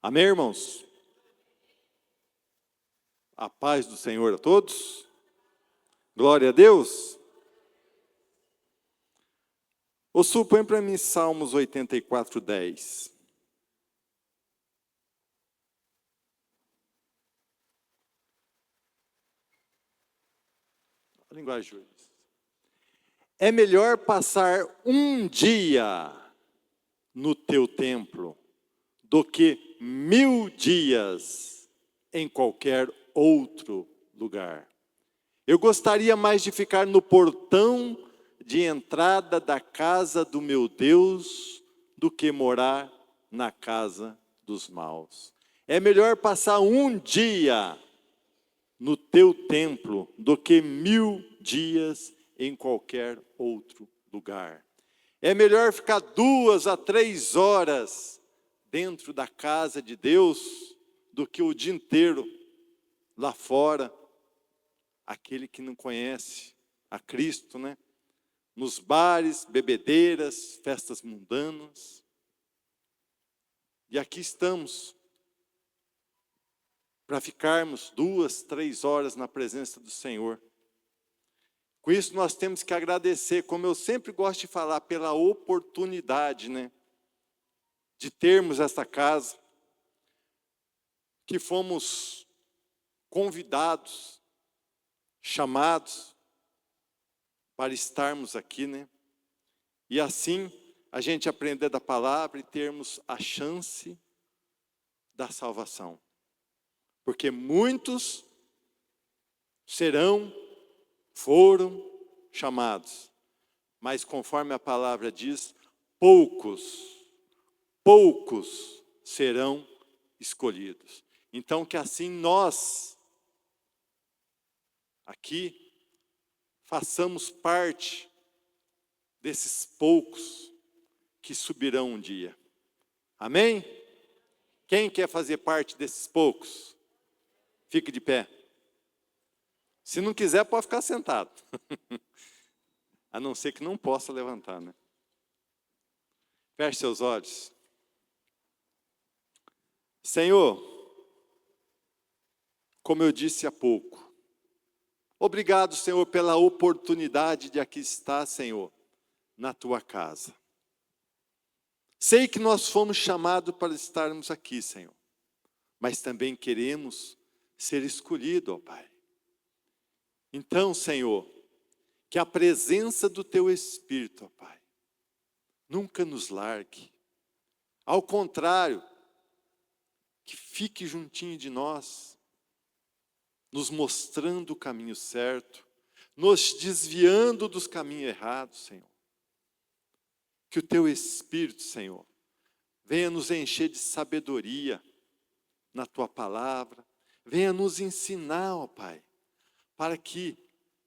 Amém, irmãos? A paz do Senhor a todos. Glória a Deus. Põe para mim Salmos 84:10. A linguagem de hoje. É melhor passar um dia no teu templo do que 1000 dias em qualquer outro lugar. Eu gostaria mais de ficar no portão de entrada da casa do meu Deus do que morar na casa dos maus. É melhor passar um dia no teu templo do que 1000 dias em qualquer outro lugar. É melhor ficar 2 a 3 horas dentro da casa de Deus do que o dia inteiro lá fora. Aquele que não conhece a Cristo, né? Nos bares, bebedeiras, festas mundanas. E aqui estamos para ficarmos 2, 3 horas na presença do Senhor. Com isso nós temos que agradecer, como eu sempre gosto de falar, pela oportunidade, né? De termos esta casa, que fomos convidados, chamados para estarmos aqui, né? E assim a gente aprender da palavra e termos a chance da salvação. Porque muitos foram chamados, mas conforme a palavra diz, poucos serão escolhidos. Então que assim nós, aqui, façamos parte desses poucos que subirão um dia. Amém? Quem quer fazer parte desses poucos? Fique de pé. Se não quiser, pode ficar sentado. A não ser que não possa levantar, né? Feche seus olhos. Senhor, como eu disse há pouco, obrigado, Senhor, pela oportunidade de aqui estar, Senhor, na tua casa. Sei que nós fomos chamados para estarmos aqui, Senhor, mas também queremos ser escolhidos, ó Pai. Então, Senhor, que a presença do teu Espírito, ó Pai, nunca nos largue. Ao contrário, que fique juntinho de nós, nos mostrando o caminho certo, nos desviando dos caminhos errados, Senhor. Que o teu Espírito, Senhor, venha nos encher de sabedoria na tua palavra, venha nos ensinar, ó Pai, para que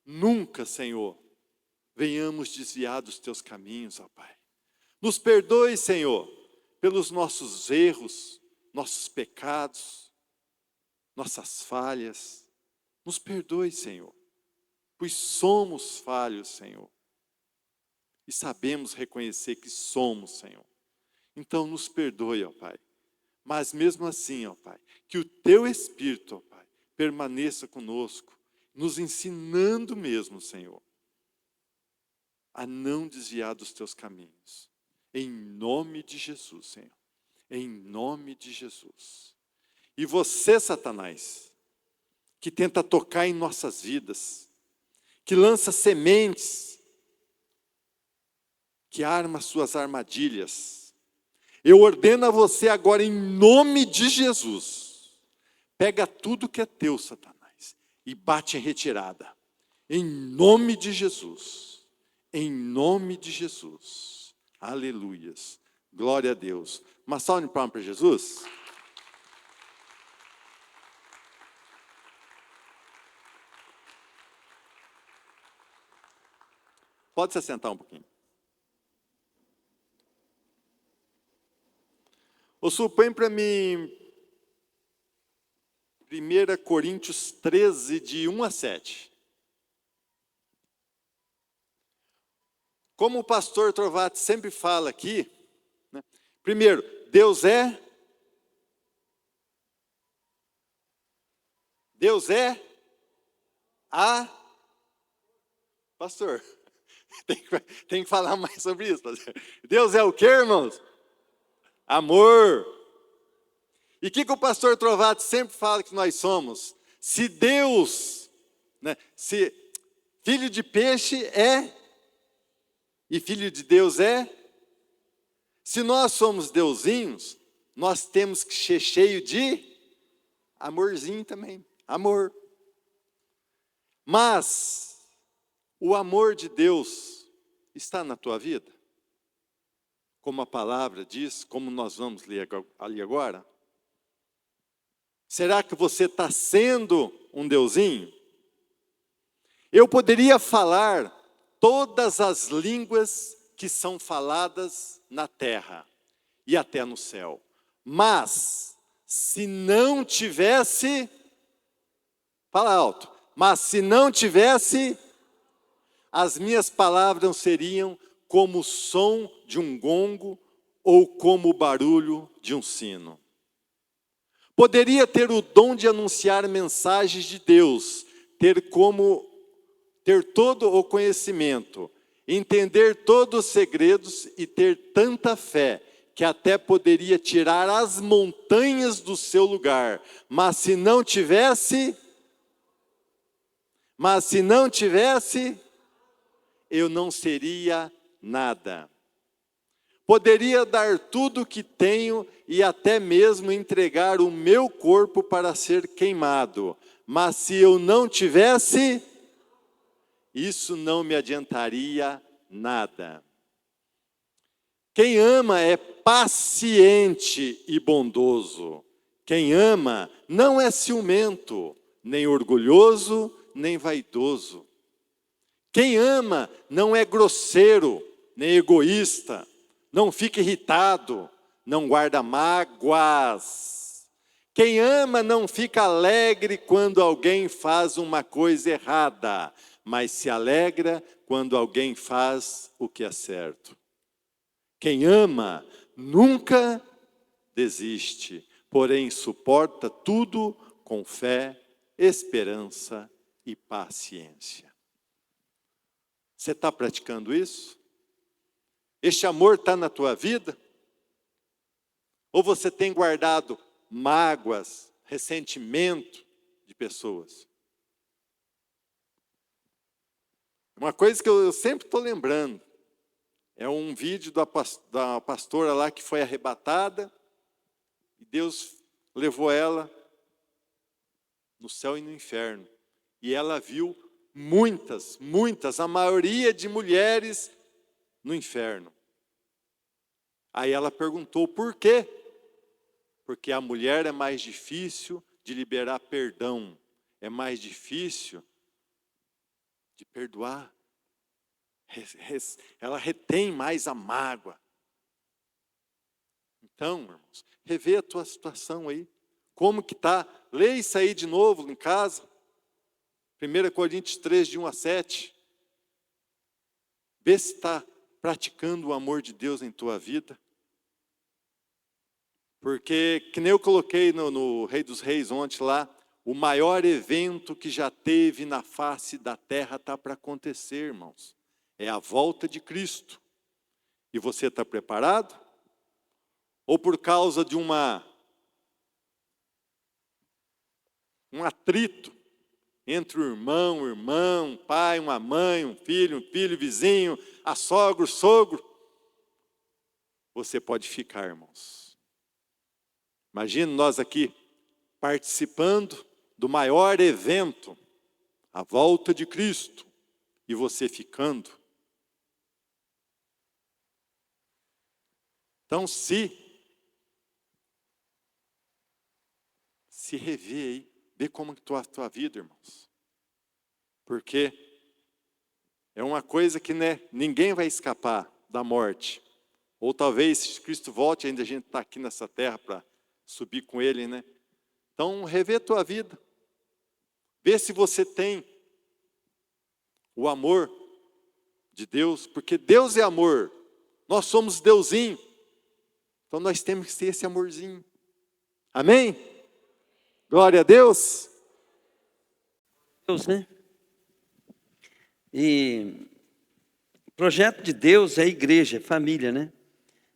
nunca, Senhor, venhamos desviar dos teus caminhos, ó Pai. Nos perdoe, Senhor, pelos nossos erros, nossos pecados, nossas falhas. Nos perdoe, Senhor, pois somos falhos, Senhor. E sabemos reconhecer que somos, Senhor. Então nos perdoe, ó Pai. Mas mesmo assim, ó Pai, que o teu Espírito, ó Pai, permaneça conosco, nos ensinando mesmo, Senhor, a não desviar dos teus caminhos. Em nome de Jesus, Senhor. Em nome de Jesus. E você, Satanás, que tenta tocar em nossas vidas, que lança sementes, que arma suas armadilhas, eu ordeno a você agora em nome de Jesus, pega tudo que é teu, Satanás, e bate em retirada, em nome de Jesus, em nome de Jesus, aleluias, glória a Deus. Uma salva de palmas para Jesus. Pode se assentar um pouquinho. Põe para mim 1 Coríntios 13, de 1 a 7. Como o pastor Trovati sempre fala aqui, né? Primeiro, Deus é Deus é a... Pastor, tem que falar mais sobre isso, pastor. Deus é o quê, irmãos? Amor. E o que o pastor Trovato sempre fala que nós somos? Se Deus, né, se filho de peixe é, e filho de Deus é, se nós somos deusinhos, nós temos que ser cheio de amorzinho também, amor. Mas o amor de Deus está na tua vida? Como a palavra diz, como nós vamos ler ali agora? Será que você está sendo um deusinho? Eu poderia falar todas as línguas que são faladas na terra e até no céu. Mas, se não tivesse, fala alto, mas se não tivesse, as minhas palavras seriam como o som de um gongo ou como o barulho de um sino. Poderia ter o dom de anunciar mensagens de Deus, ter todo o conhecimento, entender todos os segredos e ter tanta fé, que até poderia tirar as montanhas do seu lugar. Mas se não tivesse, eu não seria nada. Poderia dar tudo o que tenho e até mesmo entregar o meu corpo para ser queimado. Mas se eu não tivesse, isso não me adiantaria nada. Quem ama é paciente e bondoso. Quem ama não é ciumento, nem orgulhoso, nem vaidoso. Quem ama não é grosseiro, nem egoísta. Não fica irritado, não guarda mágoas. Quem ama não fica alegre quando alguém faz uma coisa errada, mas se alegra quando alguém faz o que é certo. Quem ama nunca desiste, porém suporta tudo com fé, esperança e paciência. Você está praticando isso? Este amor está na tua vida? Ou você tem guardado mágoas, ressentimento de pessoas? Uma coisa que eu sempre estou lembrando, é um vídeo da pastora lá que foi arrebatada, e Deus levou ela no céu e no inferno. E ela viu muitas, a maioria de mulheres no inferno. Aí ela perguntou por quê? Porque a mulher é mais difícil de liberar perdão, é mais difícil de perdoar. Ela retém mais a mágoa. Então, irmãos, revê a tua situação aí. Como que está? Lê isso aí de novo em casa. 1 Coríntios 3, de 1 a 7. Vê se está praticando o amor de Deus em tua vida. Porque, que nem eu coloquei no Rei dos Reis ontem lá, o maior evento que já teve na face da terra está para acontecer, irmãos. É a volta de Cristo. E você está preparado? Ou por causa de um atrito entre o irmão, pai, uma mãe, um filho, vizinho, a sogro, você pode ficar, irmãos. Imagina nós aqui participando do maior evento, a volta de Cristo, e você ficando. Então, se revê aí, vê como que está a tua vida, irmãos. Porque é uma coisa que, né, ninguém vai escapar da morte. Ou talvez, se Cristo volte, ainda a gente está aqui nessa terra para subir com Ele, né? Então, revê a tua vida. Vê se você tem o amor de Deus, porque Deus é amor. Nós somos Deusinho. Então, nós temos que ter esse amorzinho. Amém? Glória a Deus. Deus, né? E o projeto de Deus é a igreja, é família, né?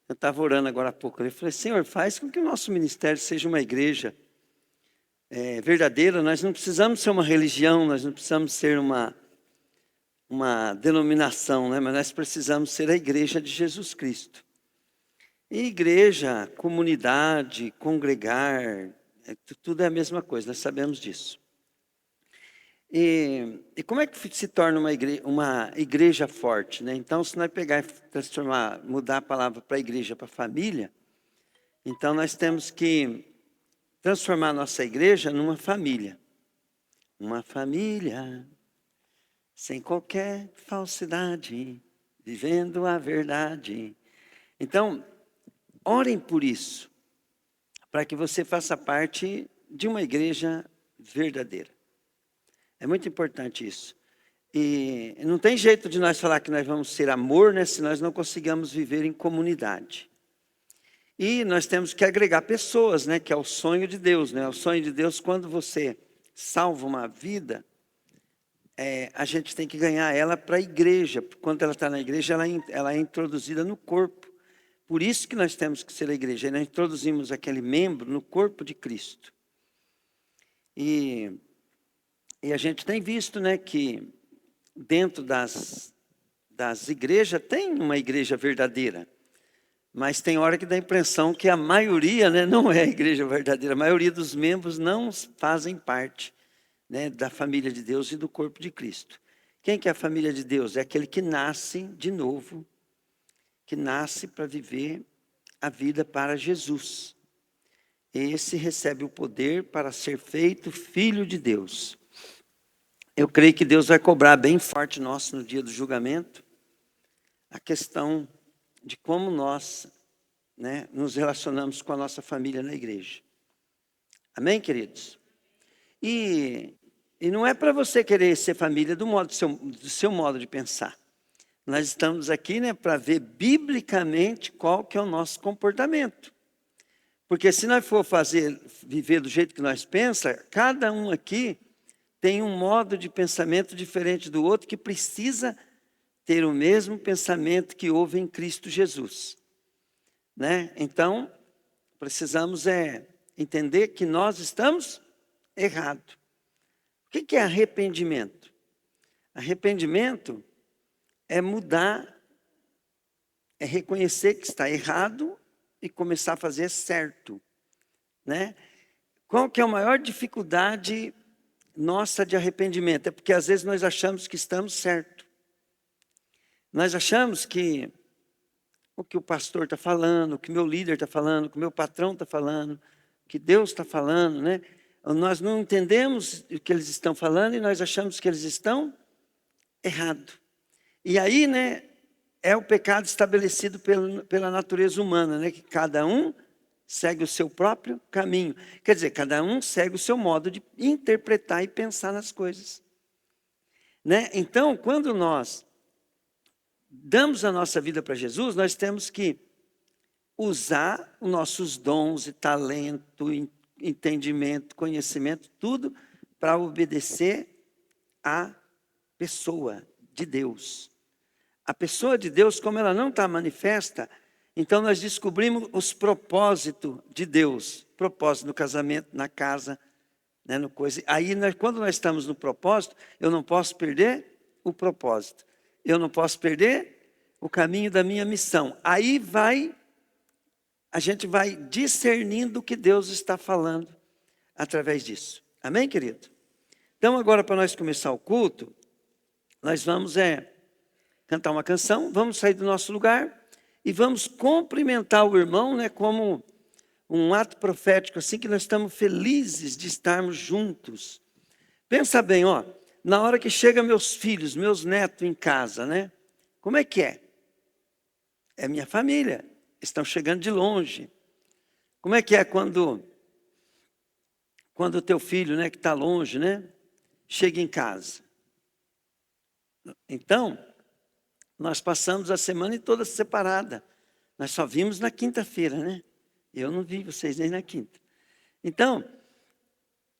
Eu estava orando agora há pouco, eu falei, Senhor, faz com que o nosso ministério seja uma igreja verdadeira. Nós não precisamos ser uma religião, nós não precisamos ser uma denominação, né? Mas nós precisamos ser a igreja de Jesus Cristo. E igreja, comunidade, congregar, tudo é a mesma coisa, nós sabemos disso. E como é que se torna uma igreja forte, né? Então, se nós pegar e mudar a palavra para igreja, para família, então nós temos que transformar a nossa igreja numa família. Uma família sem qualquer falsidade, vivendo a verdade. Então, orem por isso, para que você faça parte de uma igreja verdadeira. É muito importante isso. E não tem jeito de nós falar que nós vamos ser amor, né, se nós não conseguimos viver em comunidade. E nós temos que agregar pessoas, né, que é o sonho de Deus, né? O sonho de Deus, quando você salva uma vida, a gente tem que ganhar ela para a igreja. Quando ela está na igreja, ela é introduzida no corpo. Por isso que nós temos que ser a igreja. E nós introduzimos aquele membro no corpo de Cristo. E a gente tem visto, né, que dentro das igrejas tem uma igreja verdadeira. Mas tem hora que dá a impressão que a maioria, né, não é a igreja verdadeira. A maioria dos membros não fazem parte, né, da família de Deus e do corpo de Cristo. Quem que é a família de Deus? É aquele que nasce de novo, que nasce para viver a vida para Jesus. Esse recebe o poder para ser feito filho de Deus. Eu creio que Deus vai cobrar bem forte nosso no dia do julgamento a questão de como nós, né, nos relacionamos com a nossa família na igreja. Amém, queridos? E não é para você querer ser família do seu modo de pensar. Nós estamos aqui, né, para ver biblicamente qual que é o nosso comportamento. Porque se nós for viver do jeito que nós pensamos, cada um aqui tem um modo de pensamento diferente do outro, que precisa ter o mesmo pensamento que houve em Cristo Jesus, né? Então, precisamos entender que nós estamos errados. O que é arrependimento? Arrependimento é mudar, é reconhecer que está errado e começar a fazer certo, né? Qual que é a maior dificuldade nossa de arrependimento? É porque às vezes nós achamos que estamos certos. Nós achamos que o que o pastor está falando, o que o meu líder está falando, o que o meu patrão está falando, o que Deus está falando, né? Nós não entendemos o que eles estão falando e nós achamos que eles estão errados. E aí, né, é o pecado estabelecido pela natureza humana, né? Que cada um segue o seu próprio caminho. Quer dizer, cada um segue o seu modo de interpretar e pensar nas coisas, né? Então, quando nós damos a nossa vida para Jesus, nós temos que usar os nossos dons e talento, entendimento, conhecimento, tudo para obedecer à pessoa de Deus. A pessoa de Deus, como ela não está manifesta, então nós descobrimos os propósitos de Deus. Propósito no casamento, na casa, né, no coisa. Aí, quando nós estamos no propósito, eu não posso perder o propósito. Eu não posso perder o caminho da minha missão. Aí a gente vai discernindo o que Deus está falando através disso. Amém, querido? Então, agora, para nós começar o culto, nós vamos cantar uma canção, vamos sair do nosso lugar e vamos cumprimentar o irmão, né, como um ato profético, assim, que nós estamos felizes de estarmos juntos. Pensa bem, ó. Na hora que chegam meus filhos, meus netos em casa, né? Como é que é? É minha família, estão chegando de longe. Como é que é quando o teu filho, né, que está longe, né, chega em casa? Então, nós passamos a semana toda separada. Nós só vimos na quinta-feira, né? Eu não vi vocês nem na quinta. Então,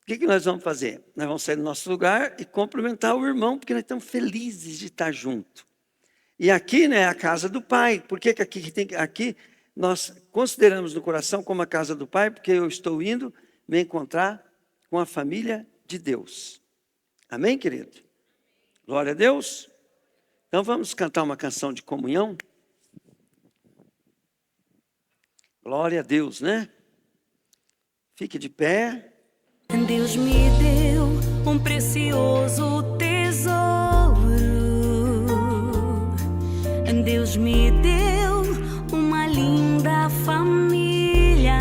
O que nós vamos fazer? Nós vamos sair do nosso lugar e cumprimentar o irmão, porque nós estamos felizes de estar junto. E aqui, né, é a casa do Pai. Por que aqui nós consideramos no coração como a casa do Pai? Porque eu estou indo me encontrar com a família de Deus. Amém, querido? Glória a Deus. Então vamos cantar uma canção de comunhão. Glória a Deus, né? Fique de pé. Deus me deu um precioso tesouro. Deus me deu uma linda família.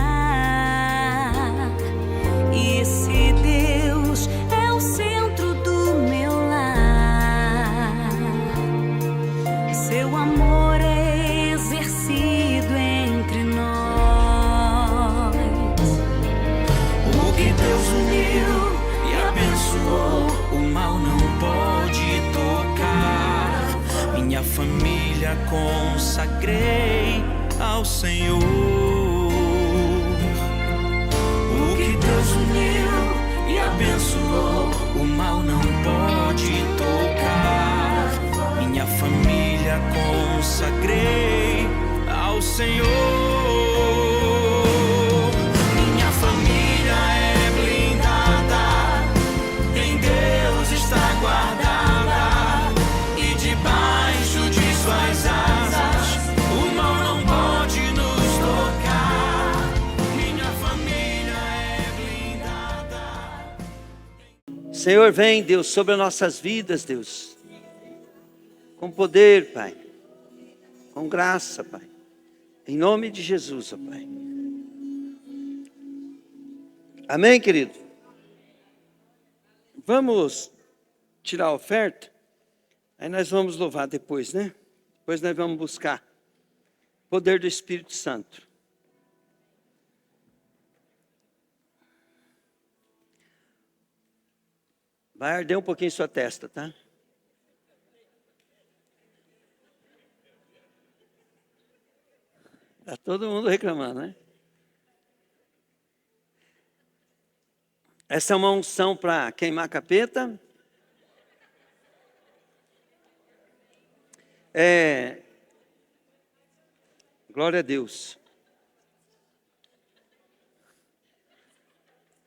E esse Deus é o centro do meu lar. Seu amor é exercido entre nós. O que Deus uniu e abençoou, o mal não pode tocar. Minha família consagrei ao Senhor. O que Deus uniu e abençoou, o mal não pode tocar. Minha família consagrei ao Senhor. Minha família é blindada, em Deus está guardada, e debaixo de suas asas o mal não pode nos tocar. Minha família é blindada. Senhor, vem, Deus, sobre as nossas vidas, Deus. Com poder, Pai. Com graça, Pai. Em nome de Jesus, ó Pai. Amém, querido? Vamos tirar a oferta. Aí nós vamos louvar depois, né? Depois nós vamos buscar o poder do Espírito Santo. Vai arder um pouquinho sua testa, tá? Está todo mundo reclamando, né? Essa é uma unção para queimar capeta. Glória a Deus.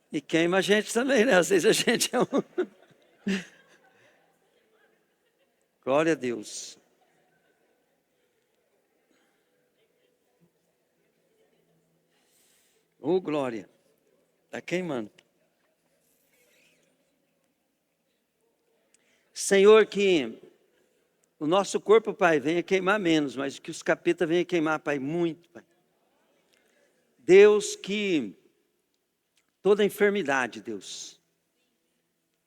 E queima a gente também, né? Às vezes a gente é um... Glória a Deus. Oh, glória. Está queimando. Senhor, que o nosso corpo, Pai, venha queimar menos, mas que os capetas venham queimar, Pai, muito, Pai. Deus, que toda enfermidade, Deus,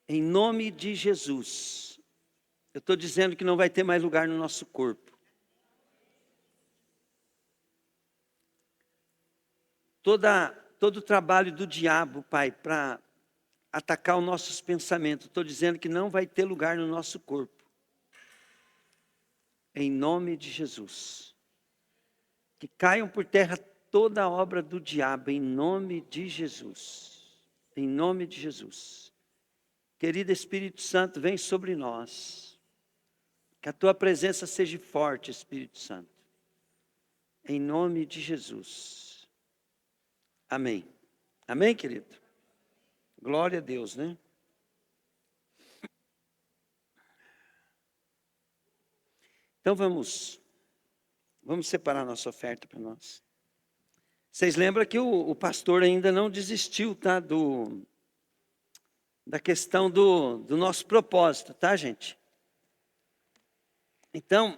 em nome de Jesus, eu estou dizendo que não vai ter mais lugar no nosso corpo. Todo o trabalho do diabo, Pai, para atacar os nossos pensamentos, estou dizendo que não vai ter lugar no nosso corpo. Em nome de Jesus. Que caiam por terra toda a obra do diabo, em nome de Jesus. Em nome de Jesus. Querido Espírito Santo, vem sobre nós. Que a tua presença seja forte, Espírito Santo. Em nome de Jesus. Amém. Amém, querido? Glória a Deus, né? Então vamos separar nossa oferta para nós. Vocês lembram que o pastor ainda não desistiu, tá? Da questão do nosso propósito, tá, gente? Então,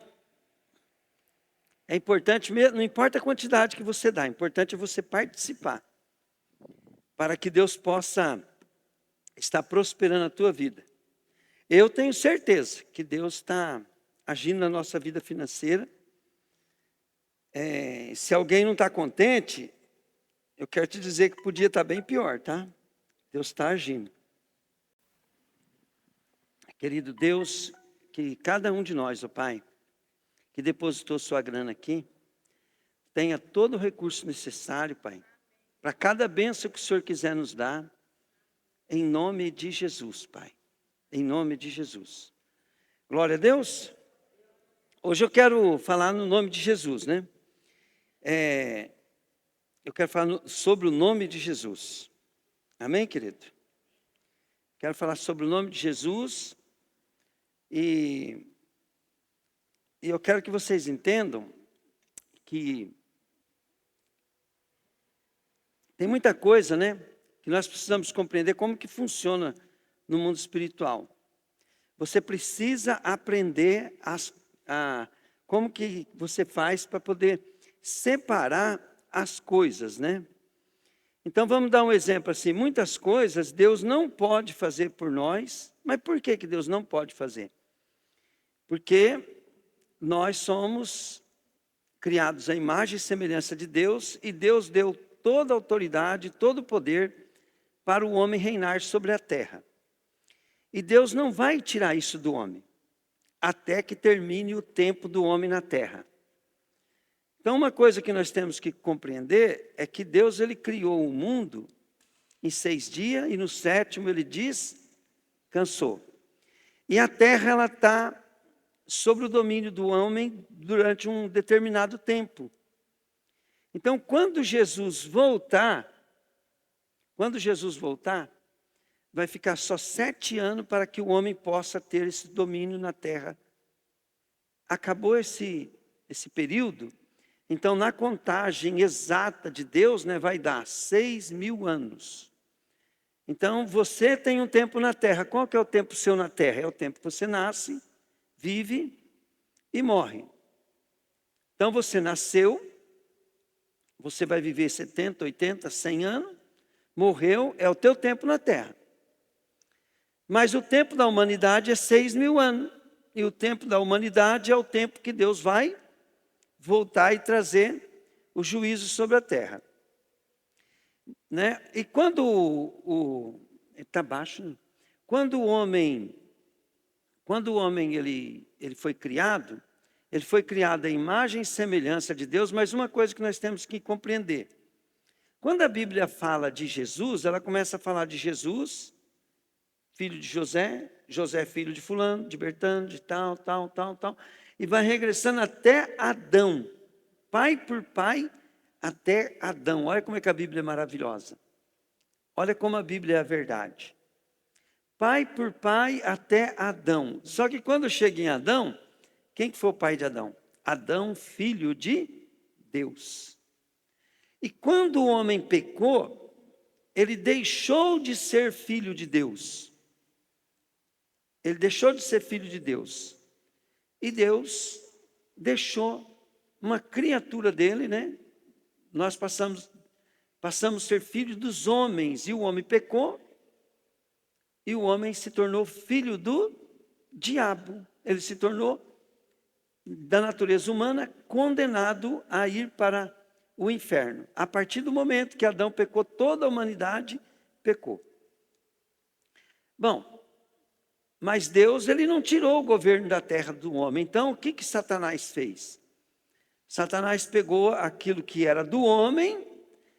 é importante mesmo, não importa a quantidade que você dá, é importante você participar. Para que Deus possa estar prosperando a tua vida. Eu tenho certeza que Deus está agindo na nossa vida financeira. Se alguém não está contente, eu quero te dizer que podia estar bem pior, tá? Deus está agindo. Querido Deus, que cada um de nós, ó Pai, que depositou sua grana aqui, tenha todo o recurso necessário, Pai, para cada bênção que o Senhor quiser nos dar, Em nome de Jesus, Pai. Em nome de Jesus. Glória a Deus. Hoje eu quero falar no nome de Jesus, né? Eu quero falar sobre o nome de Jesus. Amém, querido? Quero falar sobre o nome de Jesus e eu quero que vocês entendam que tem muita coisa, né, que nós precisamos compreender como que funciona no mundo espiritual. Você precisa aprender como que você faz para poder separar as coisas, né? Então vamos dar um exemplo assim, muitas coisas Deus não pode fazer por nós, mas por que Deus não pode fazer? Porque nós somos criados à imagem e semelhança de Deus, e Deus deu toda a autoridade, todo o poder para o homem reinar sobre a terra. E Deus não vai tirar isso do homem, até que termine o tempo do homem na terra. Então, uma coisa que nós temos que compreender é que Deus ele criou o mundo em 6 dias, e no 7º ele diz, cansou. E a terra ela está sobre o domínio do homem durante um determinado tempo. Então, quando Jesus voltar, vai ficar só 7 anos para que o homem possa ter esse domínio na terra. Acabou esse período, então na contagem exata de Deus, né, vai dar 6.000 anos. Então você tem um tempo na terra. Qual que é o tempo seu na terra? É o tempo que você nasce, vive e morre. Então você nasceu, você vai viver 70, 80, 100 anos, morreu, é o teu tempo na terra. Mas o tempo da humanidade é 6.000 anos. E o tempo da humanidade é o tempo que Deus vai voltar e trazer o juízo sobre a terra. Né? E quando está baixo, né? Quando o homem ele foi criado à imagem e semelhança de Deus, mas uma coisa que nós temos que compreender. Quando a Bíblia fala de Jesus, ela começa a falar de Jesus, filho de José, José filho de fulano, de Bertano, de tal, e vai regressando até Adão, pai por pai, até Adão. Olha como é que a Bíblia é maravilhosa. Olha como a Bíblia é a verdade. Pai por pai até Adão. Só que quando chega em Adão, quem que foi o pai de Adão? Adão, filho de Deus. E quando o homem pecou, ele deixou de ser filho de Deus. Ele deixou de ser filho de Deus. E Deus deixou uma criatura dele, né? Nós passamos a ser filhos dos homens. E o homem pecou. E o homem se tornou filho do diabo. Ele se tornou, da natureza humana, condenado a ir para o inferno. A partir do momento que Adão pecou, toda a humanidade pecou. Bom, mas Deus ele não tirou o governo da terra do homem. Então, o que Satanás fez? Satanás pegou aquilo que era do homem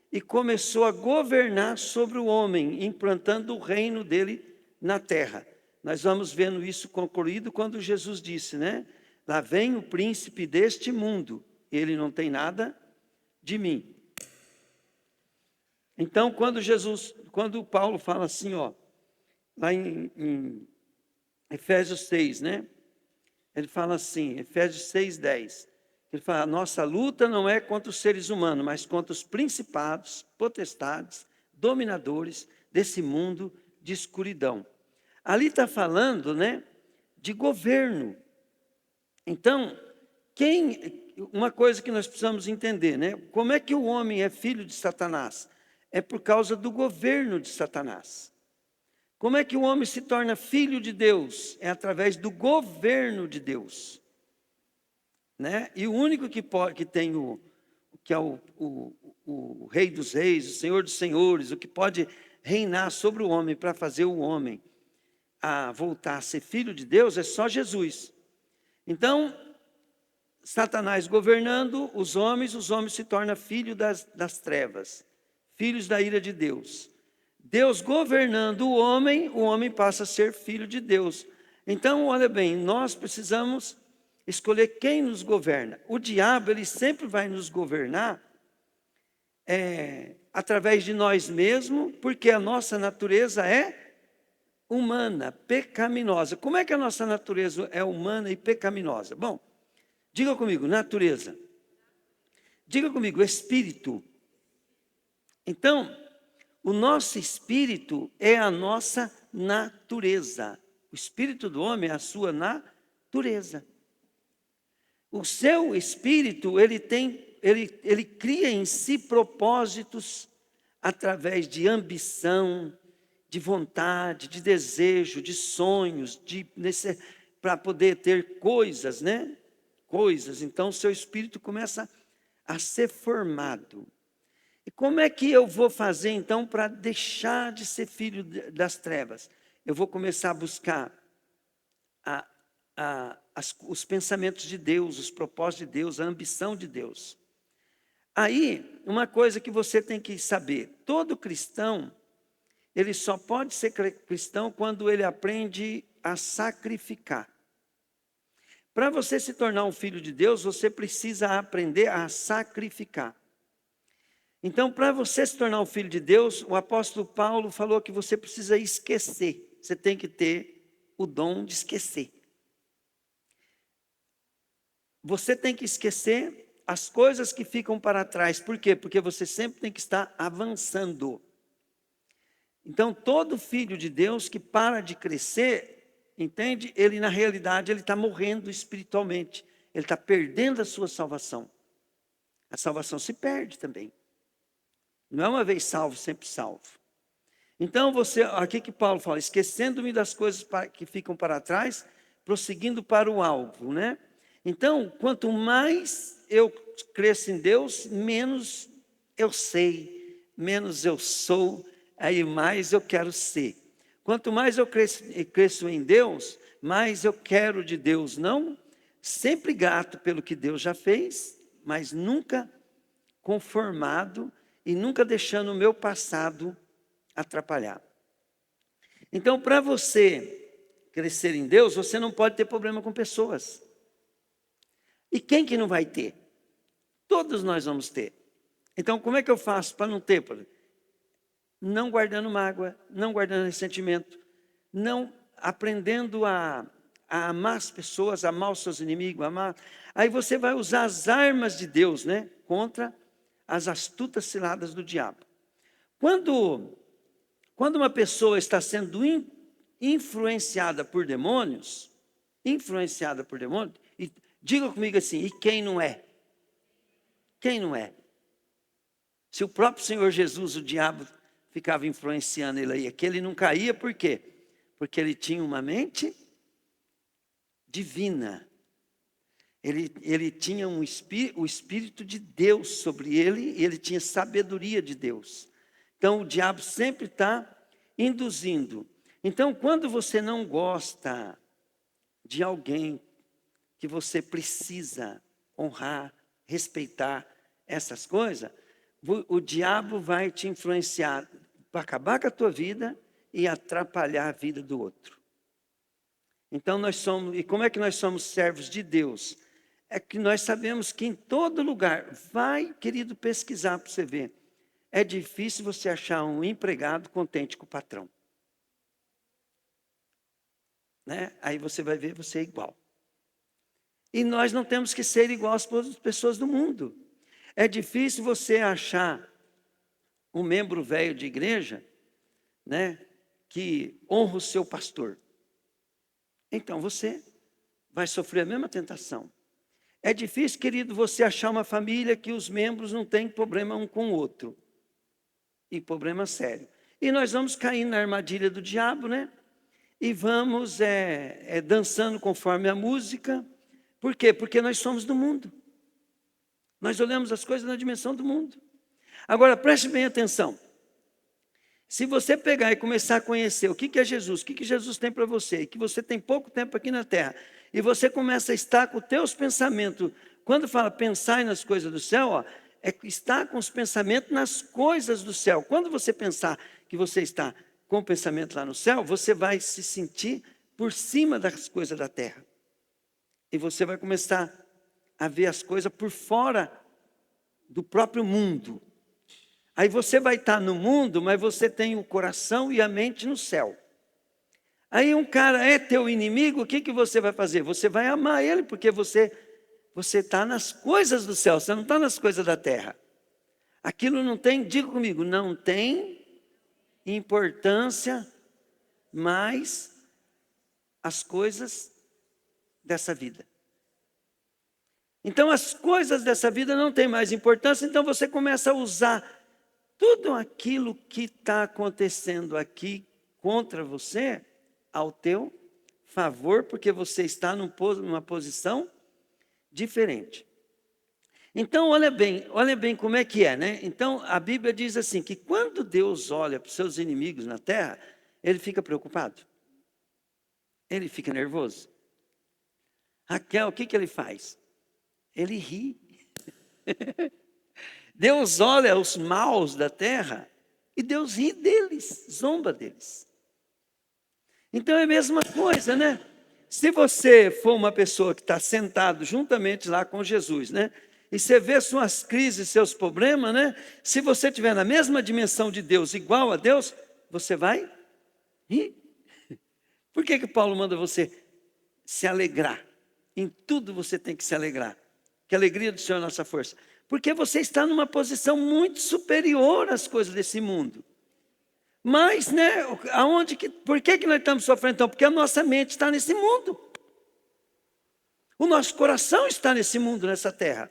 e começou a governar sobre o homem, implantando o reino dele na terra. Nós vamos vendo isso concluído quando Jesus disse, né? Lá vem o príncipe deste mundo, ele não tem nada de mim. Então, quando Paulo fala assim, ó, lá em Efésios 6, né? Ele fala assim, Efésios 6:10. Ele fala, a nossa luta não é contra os seres humanos, mas contra os principados, potestades, dominadores desse mundo de escuridão. Ali está falando, né, de governo. Então, uma coisa que nós precisamos entender, né? Como é que o homem é filho de Satanás? É por causa do governo de Satanás. Como é que o homem se torna filho de Deus? É através do governo de Deus. Né? E o único que tem que é o Rei dos Reis, o Senhor dos Senhores, o que pode reinar sobre o homem para fazer o homem a voltar a ser filho de Deus, é só Jesus. Então, Satanás governando os homens se torna filho das trevas, filhos da ira de Deus. Deus governando o homem passa a ser filho de Deus. Então, olha bem, nós precisamos escolher quem nos governa. O diabo, ele sempre vai nos governar através de nós mesmos, porque a nossa natureza é humana, pecaminosa. Como é que a nossa natureza é humana e pecaminosa? Bom, diga comigo, natureza. Diga comigo, espírito. Então, o nosso espírito é a nossa natureza. O espírito do homem é a sua natureza. O seu espírito, ele cria em si propósitos através de ambição, de vontade, de desejo, de sonhos, para poder ter coisas, né? Coisas. Então, o seu espírito começa a ser formado. E como é que eu vou fazer, então, para deixar de ser filho das trevas? Eu vou começar a buscar os pensamentos de Deus, os propósitos de Deus, a ambição de Deus. Aí, uma coisa que você tem que saber, todo cristão, ele só pode ser cristão quando ele aprende a sacrificar. Para você se tornar um filho de Deus, você precisa aprender a sacrificar. Então, para você se tornar um filho de Deus, o apóstolo Paulo falou que você precisa esquecer. Você tem que ter o dom de esquecer. Você tem que esquecer as coisas que ficam para trás. Por quê? Porque você sempre tem que estar avançando. Então, todo filho de Deus que para de crescer, entende? Ele, na realidade, ele está morrendo espiritualmente. Ele está perdendo a sua salvação. A salvação se perde também. Não é uma vez salvo, sempre salvo. Então, aqui que Paulo fala, esquecendo-me das coisas que ficam para trás, prosseguindo para o alvo, né? Então, quanto mais eu cresço em Deus, menos eu sei, menos eu sou, aí mais eu quero ser. Quanto mais eu cresço em Deus, mais eu quero de Deus. Não sempre grato pelo que Deus já fez, mas nunca conformado e nunca deixando o meu passado atrapalhar. Então, para você crescer em Deus, você não pode ter problema com pessoas. E quem que não vai ter? Todos nós vamos ter. Então, como é que eu faço para não ter? Não guardando mágoa, não guardando ressentimento, não aprendendo a amar as pessoas, a amar os seus inimigos, amar. Aí você vai usar as armas de Deus, né? Contra as astutas ciladas do diabo. Quando uma pessoa está sendo influenciada por demônios, e diga comigo assim, e quem não é? Quem não é? Se o próprio Senhor Jesus, o diabo, ficava influenciando ele aí, é que ele não caía, por quê? Porque ele tinha uma mente divina. Ele tinha o Espírito de Deus sobre ele, e ele tinha sabedoria de Deus. Então, o diabo sempre está induzindo. Então, quando você não gosta de alguém que você precisa honrar, respeitar essas coisas, o diabo vai te influenciar para acabar com a tua vida e atrapalhar a vida do outro. Então, e como é que nós somos servos de Deus? É que nós sabemos que em todo lugar, vai, querido, pesquisar para você ver, é difícil você achar um empregado contente com o patrão. Né? Aí você vai ver, você é igual. E nós não temos que ser igual às pessoas do mundo. É difícil você achar um membro velho de igreja, né, que honra o seu pastor. Então você vai sofrer a mesma tentação. É difícil, querido, você achar uma família que os membros não têm problema um com o outro. E problema sério. E nós vamos cair na armadilha do diabo, né? E vamos dançando conforme a música. Por quê? Porque nós somos do mundo. Nós olhamos as coisas na dimensão do mundo. Agora, preste bem atenção. Se você pegar e começar a conhecer o que é Jesus, o que Jesus tem para você, e que você tem pouco tempo aqui na terra, e você começa a estar com os teus pensamentos, quando fala pensar nas coisas do céu, é estar com os pensamentos nas coisas do céu. Quando você pensar que você está com o pensamento lá no céu, você vai se sentir por cima das coisas da terra. E você vai começar a ver as coisas por fora do próprio mundo. Aí você vai estar no mundo, mas você tem o coração e a mente no céu. Aí um cara é teu inimigo, o que você vai fazer? Você vai amar ele, porque você está nas coisas do céu, você não está nas coisas da terra. Aquilo não tem, diga comigo, não tem importância mais as coisas dessa vida. Então as coisas dessa vida não têm mais importância, então você começa a usar tudo aquilo que está acontecendo aqui contra você ao teu favor, porque você está numa posição diferente. Então, olha bem como é que é, né? Então, a Bíblia diz assim, que quando Deus olha para os seus inimigos na terra, ele fica preocupado. Ele fica nervoso. Raquel, o que ele faz? Ele ri. Deus olha os maus da terra e Deus ri deles, zomba deles. Então é a mesma coisa, né? Se você for uma pessoa que está sentado juntamente lá com Jesus, né? E você vê suas crises, seus problemas, né? Se você estiver na mesma dimensão de Deus, igual a Deus, você vai rir. Por que Paulo manda você se alegrar? Em tudo você tem que se alegrar. Que a alegria do Senhor é a nossa força. Porque você está numa posição muito superior às coisas desse mundo. Mas, né, por que nós estamos sofrendo então? Porque a nossa mente está nesse mundo. O nosso coração está nesse mundo, nessa terra.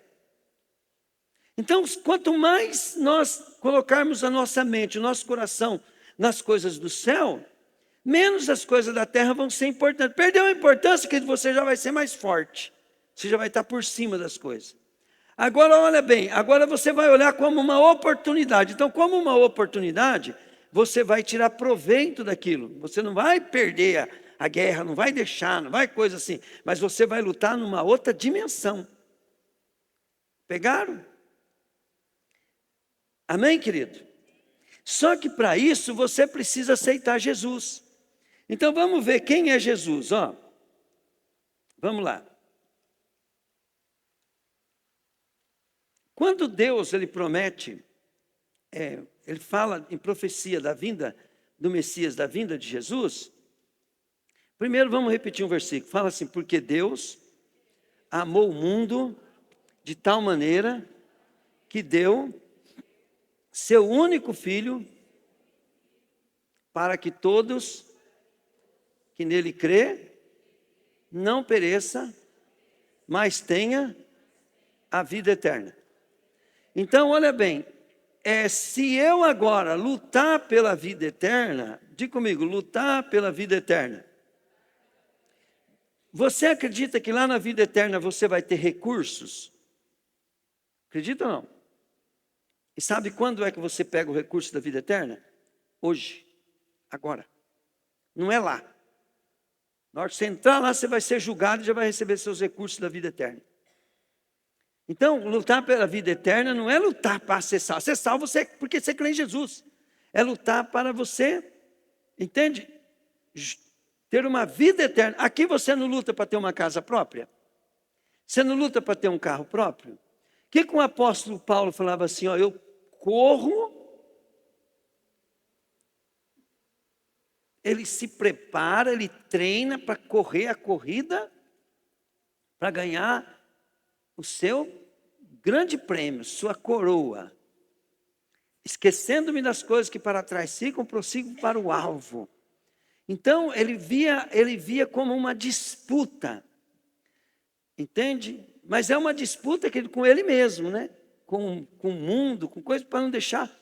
Então, quanto mais nós colocarmos a nossa mente, o nosso coração nas coisas do céu, menos as coisas da terra vão ser importantes. Perdeu a importância que você já vai ser mais forte. Você já vai estar por cima das coisas. Agora, olha bem, agora você vai olhar como uma oportunidade. Então, como uma oportunidade, você vai tirar proveito daquilo. Você não vai perder a guerra, não vai deixar, não vai coisa assim. Mas você vai lutar numa outra dimensão. Pegaram? Amém, querido? Só que para isso você precisa aceitar Jesus. Então vamos ver quem é Jesus, ó. Vamos lá. Quando Deus ele promete, ele fala em profecia da vinda do Messias, da vinda de Jesus. Primeiro vamos repetir um versículo. Fala assim, porque Deus amou o mundo de tal maneira que deu seu único filho para que todos que nele crê não pereça, mas tenha a vida eterna. Então, olha bem, se eu agora lutar pela vida eterna, diga comigo, lutar pela vida eterna. Você acredita que lá na vida eterna você vai ter recursos? Acredita ou não? E sabe quando é que você pega o recurso da vida eterna? Hoje, agora. Não é lá. Na hora que você entrar lá, você vai ser julgado e já vai receber seus recursos da vida eterna. Então, lutar pela vida eterna não é lutar para acessar. Você é salvo porque você crê em Jesus. É lutar para você, entende? Ter uma vida eterna. Aqui você não luta para ter uma casa própria. Você não luta para ter um carro próprio. O que o apóstolo Paulo falava assim, ó, eu corro, ele se prepara, ele treina para correr a corrida, para ganhar o seu grande prêmio, sua coroa. Esquecendo-me das coisas que para trás ficam, prossigo para o alvo. Então, ele via como uma disputa. Entende? Mas é uma disputa com ele mesmo, né? Com o mundo, com coisas para não deixar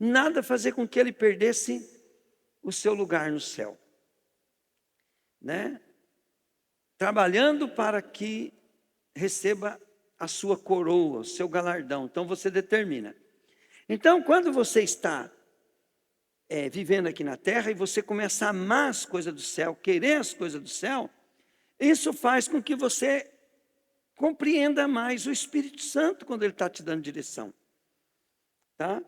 nada fazer com que ele perdesse o seu lugar no céu. Né? Trabalhando para que receba a sua coroa, o seu galardão. Então você determina. Então, quando você está vivendo aqui na terra e você começa a amar as coisas do céu, querer as coisas do céu, isso faz com que você compreenda mais o Espírito Santo quando ele está te dando direção. Tá?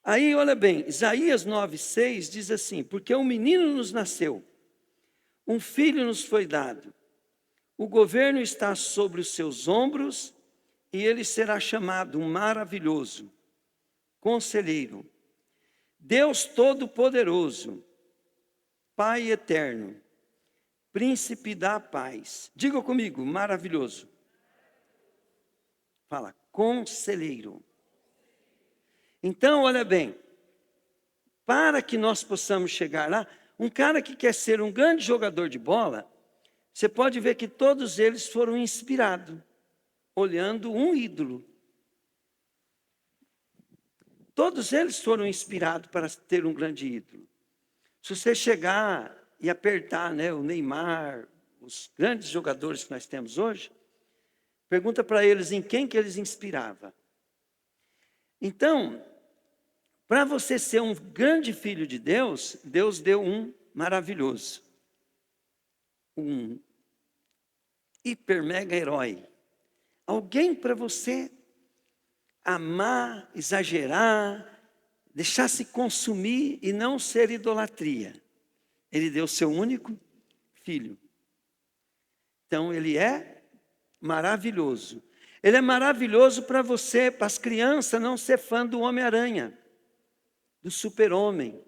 Aí, olha bem, Isaías 9,6 diz assim: porque um menino nos nasceu, um filho nos foi dado, o governo está sobre os seus ombros, e ele será chamado Maravilhoso, Conselheiro, Deus Todo-Poderoso, Pai Eterno, Príncipe da Paz. Diga comigo, maravilhoso. Fala, Conselheiro. Então, olha bem, para que nós possamos chegar lá, um cara que quer ser um grande jogador de bola, você pode ver que todos eles foram inspirados, olhando um ídolo. Todos eles foram inspirados para ter um grande ídolo. Se você chegar e apertar, né, o Neymar, os grandes jogadores que nós temos hoje, pergunta para eles em quem que eles inspiravam. Então, para você ser um grande filho de Deus, Deus deu um maravilhoso, um hiper mega herói. Alguém para você amar, exagerar, deixar-se consumir e não ser idolatria. Ele deu seu único filho. Então, ele é maravilhoso. Ele é maravilhoso para você, para as crianças, não ser fã do Homem-Aranha, do Super-Homem.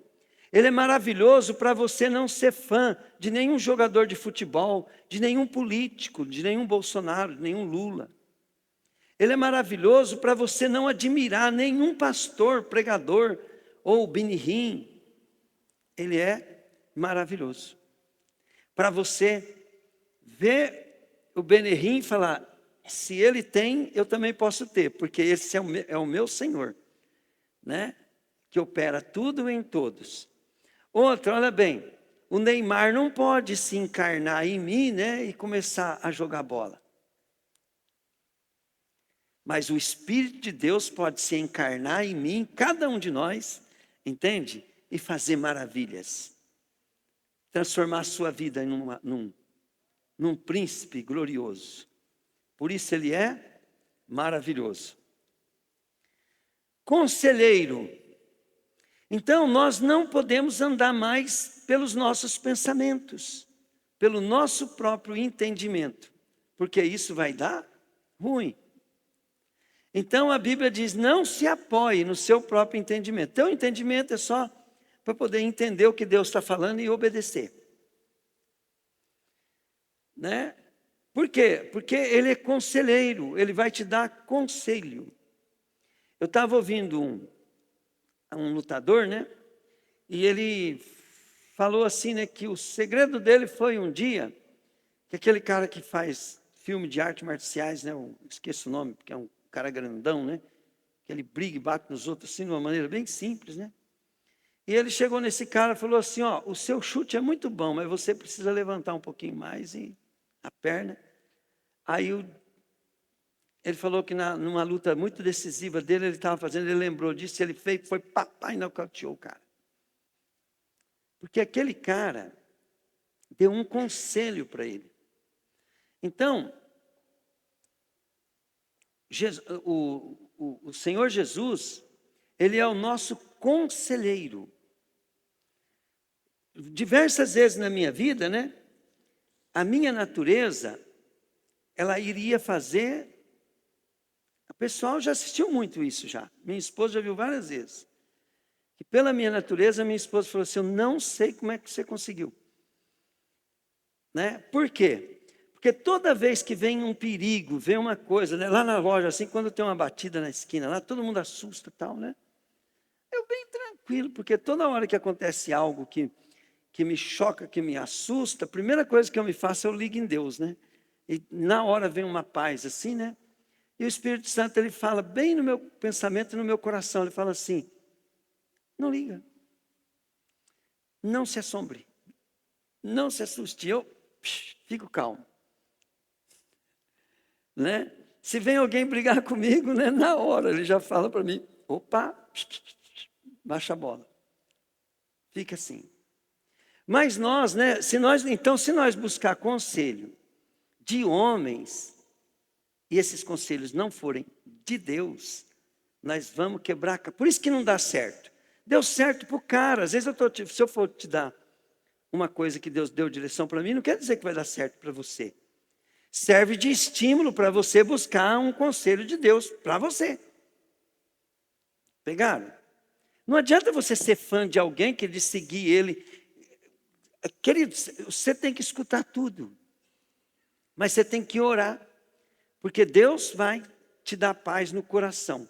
Ele é maravilhoso para você não ser fã de nenhum jogador de futebol, de nenhum político, de nenhum Bolsonaro, de nenhum Lula. Ele é maravilhoso para você não admirar nenhum pastor, pregador ou Benihim. Ele é maravilhoso. Para você ver o Benihim e falar, se ele tem, eu também posso ter, porque esse é o meu Senhor, né? Que opera tudo em todos. Outra, olha bem, o Neymar não pode se encarnar em mim, né? E começar a jogar bola. Mas o Espírito de Deus pode se encarnar em mim, cada um de nós, entende? E fazer maravilhas. Transformar a sua vida num príncipe glorioso. Por isso ele é maravilhoso. Conselheiro. Então nós não podemos andar mais pelos nossos pensamentos, pelo nosso próprio entendimento, porque isso vai dar ruim. Então a Bíblia diz, não se apoie no seu próprio entendimento. Teu entendimento é só para poder entender o que Deus está falando e obedecer. Né? Por quê? Porque ele é conselheiro, ele vai te dar conselho. Eu estava ouvindo um lutador, né? E ele falou assim, né? Que o segredo dele foi um dia, que aquele cara que faz filme de artes marciais, né? Eu esqueço o nome, porque é um cara grandão, né? Que ele briga e bate nos outros assim, de uma maneira bem simples, né? E ele chegou nesse cara e falou assim, ó, o seu chute é muito bom, mas você precisa levantar um pouquinho mais a perna. Aí ele falou que numa luta muito decisiva dele, ele estava fazendo, ele lembrou disso, ele fez, foi papai e nocauteou o cara. Porque aquele cara deu um conselho para ele. Então, o Senhor Jesus, ele é o nosso conselheiro. Diversas vezes na minha vida, né? A minha natureza, ela iria fazer... O pessoal já assistiu muito isso já. Minha esposa já viu várias vezes. Que pela minha natureza, minha esposa falou assim, eu não sei como é que você conseguiu. Né? Por quê? Porque toda vez que vem um perigo, vem uma coisa, né? Lá na loja, assim, quando tem uma batida na esquina, lá todo mundo assusta e tal, né? Eu bem tranquilo, porque toda hora que acontece algo que me choca, que me assusta, a primeira coisa que eu me faço é eu ligo em Deus, né? E na hora vem uma paz assim, né? E o Espírito Santo, ele fala bem no meu pensamento e no meu coração, ele fala assim, não liga, não se assombre, não se assuste, eu fico calmo. Né? Se vem alguém brigar comigo, né, na hora ele já fala para mim, opa, baixa a bola. Fica assim. Mas nós, né, se nós buscar conselho de homens, e esses conselhos não forem de Deus, nós vamos quebrar. Por isso que não dá certo. Deu certo para o cara. Às vezes, se eu for te dar uma coisa que Deus deu direção para mim, não quer dizer que vai dar certo para você. Serve de estímulo para você buscar um conselho de Deus para você. Pegaram? Não adianta você ser fã de alguém, querer seguir ele. Querido, você tem que escutar tudo. Mas você tem que orar. Porque Deus vai te dar paz no coração.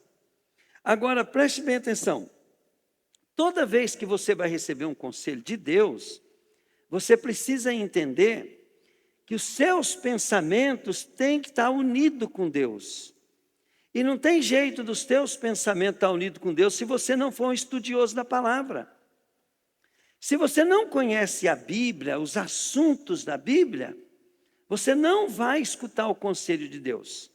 Agora, preste bem atenção. Toda vez que você vai receber um conselho de Deus, você precisa entender que os seus pensamentos têm que estar unidos com Deus. E não tem jeito dos teus pensamentos estar unidos com Deus se você não for um estudioso da palavra. Se você não conhece a Bíblia, os assuntos da Bíblia, você não vai escutar o conselho de Deus.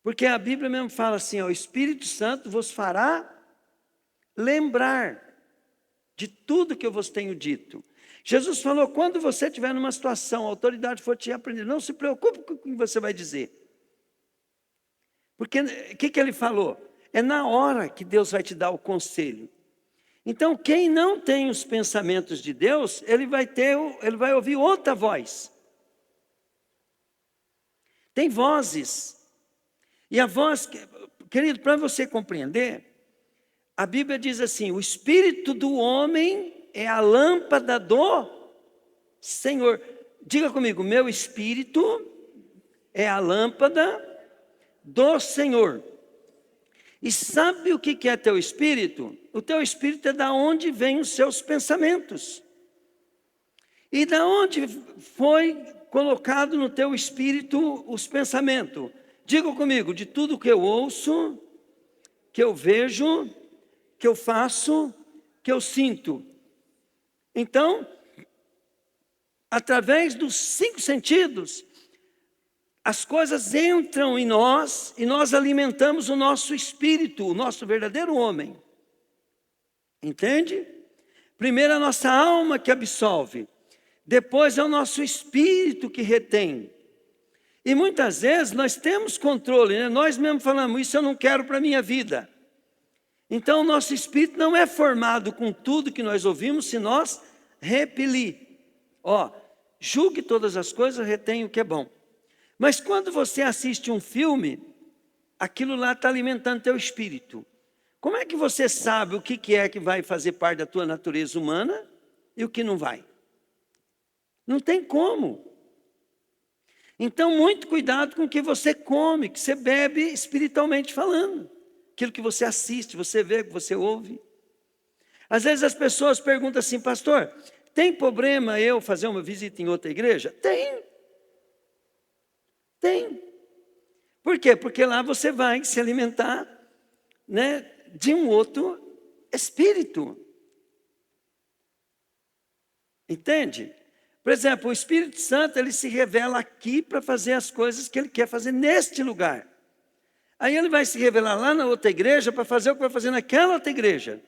Porque a Bíblia mesmo fala assim, ó, o Espírito Santo vos fará lembrar de tudo que eu vos tenho dito. Jesus falou, quando você estiver numa situação, a autoridade for te aprender, não se preocupe com o que você vai dizer. Porque o que ele falou? É na hora que Deus vai te dar o conselho. Então, quem não tem os pensamentos de Deus, ele vai ouvir outra voz. Tem vozes. E a voz, querido, para você compreender, a Bíblia diz assim, o espírito do homem é a lâmpada do Senhor. Diga comigo, meu espírito é a lâmpada do Senhor. E sabe o que é teu espírito? O teu espírito é da onde vêm os seus pensamentos. E da onde foi colocado no teu espírito os pensamentos? Diga comigo, de tudo que eu ouço, que eu vejo, que eu faço, que eu sinto. Então, através dos 5 sentidos, as coisas entram em nós e nós alimentamos o nosso espírito, o nosso verdadeiro homem. Entende? Primeiro a nossa alma que absolve, depois é o nosso espírito que retém. E muitas vezes nós temos controle, né? Nós mesmos falamos, isso eu não quero para a minha vida. Então o nosso espírito não é formado com tudo que nós ouvimos se nós repelir. Ó, julgue todas as coisas, retém o que é bom. Mas quando você assiste um filme, aquilo lá está alimentando teu espírito. Como é que você sabe o que é que vai fazer parte da tua natureza humana e o que não vai? Não tem como. Então, muito cuidado com o que você come, que você bebe espiritualmente falando. Aquilo que você assiste, você vê, que você ouve. Às vezes as pessoas perguntam assim, pastor, tem problema eu fazer uma visita em outra igreja? Tem. Tem. Por quê? Porque lá você vai se alimentar, né, de um outro espírito. Entende? Por exemplo, o Espírito Santo, ele se revela aqui para fazer as coisas que ele quer fazer neste lugar. Aí ele vai se revelar lá na outra igreja para fazer o que vai fazer naquela outra igreja.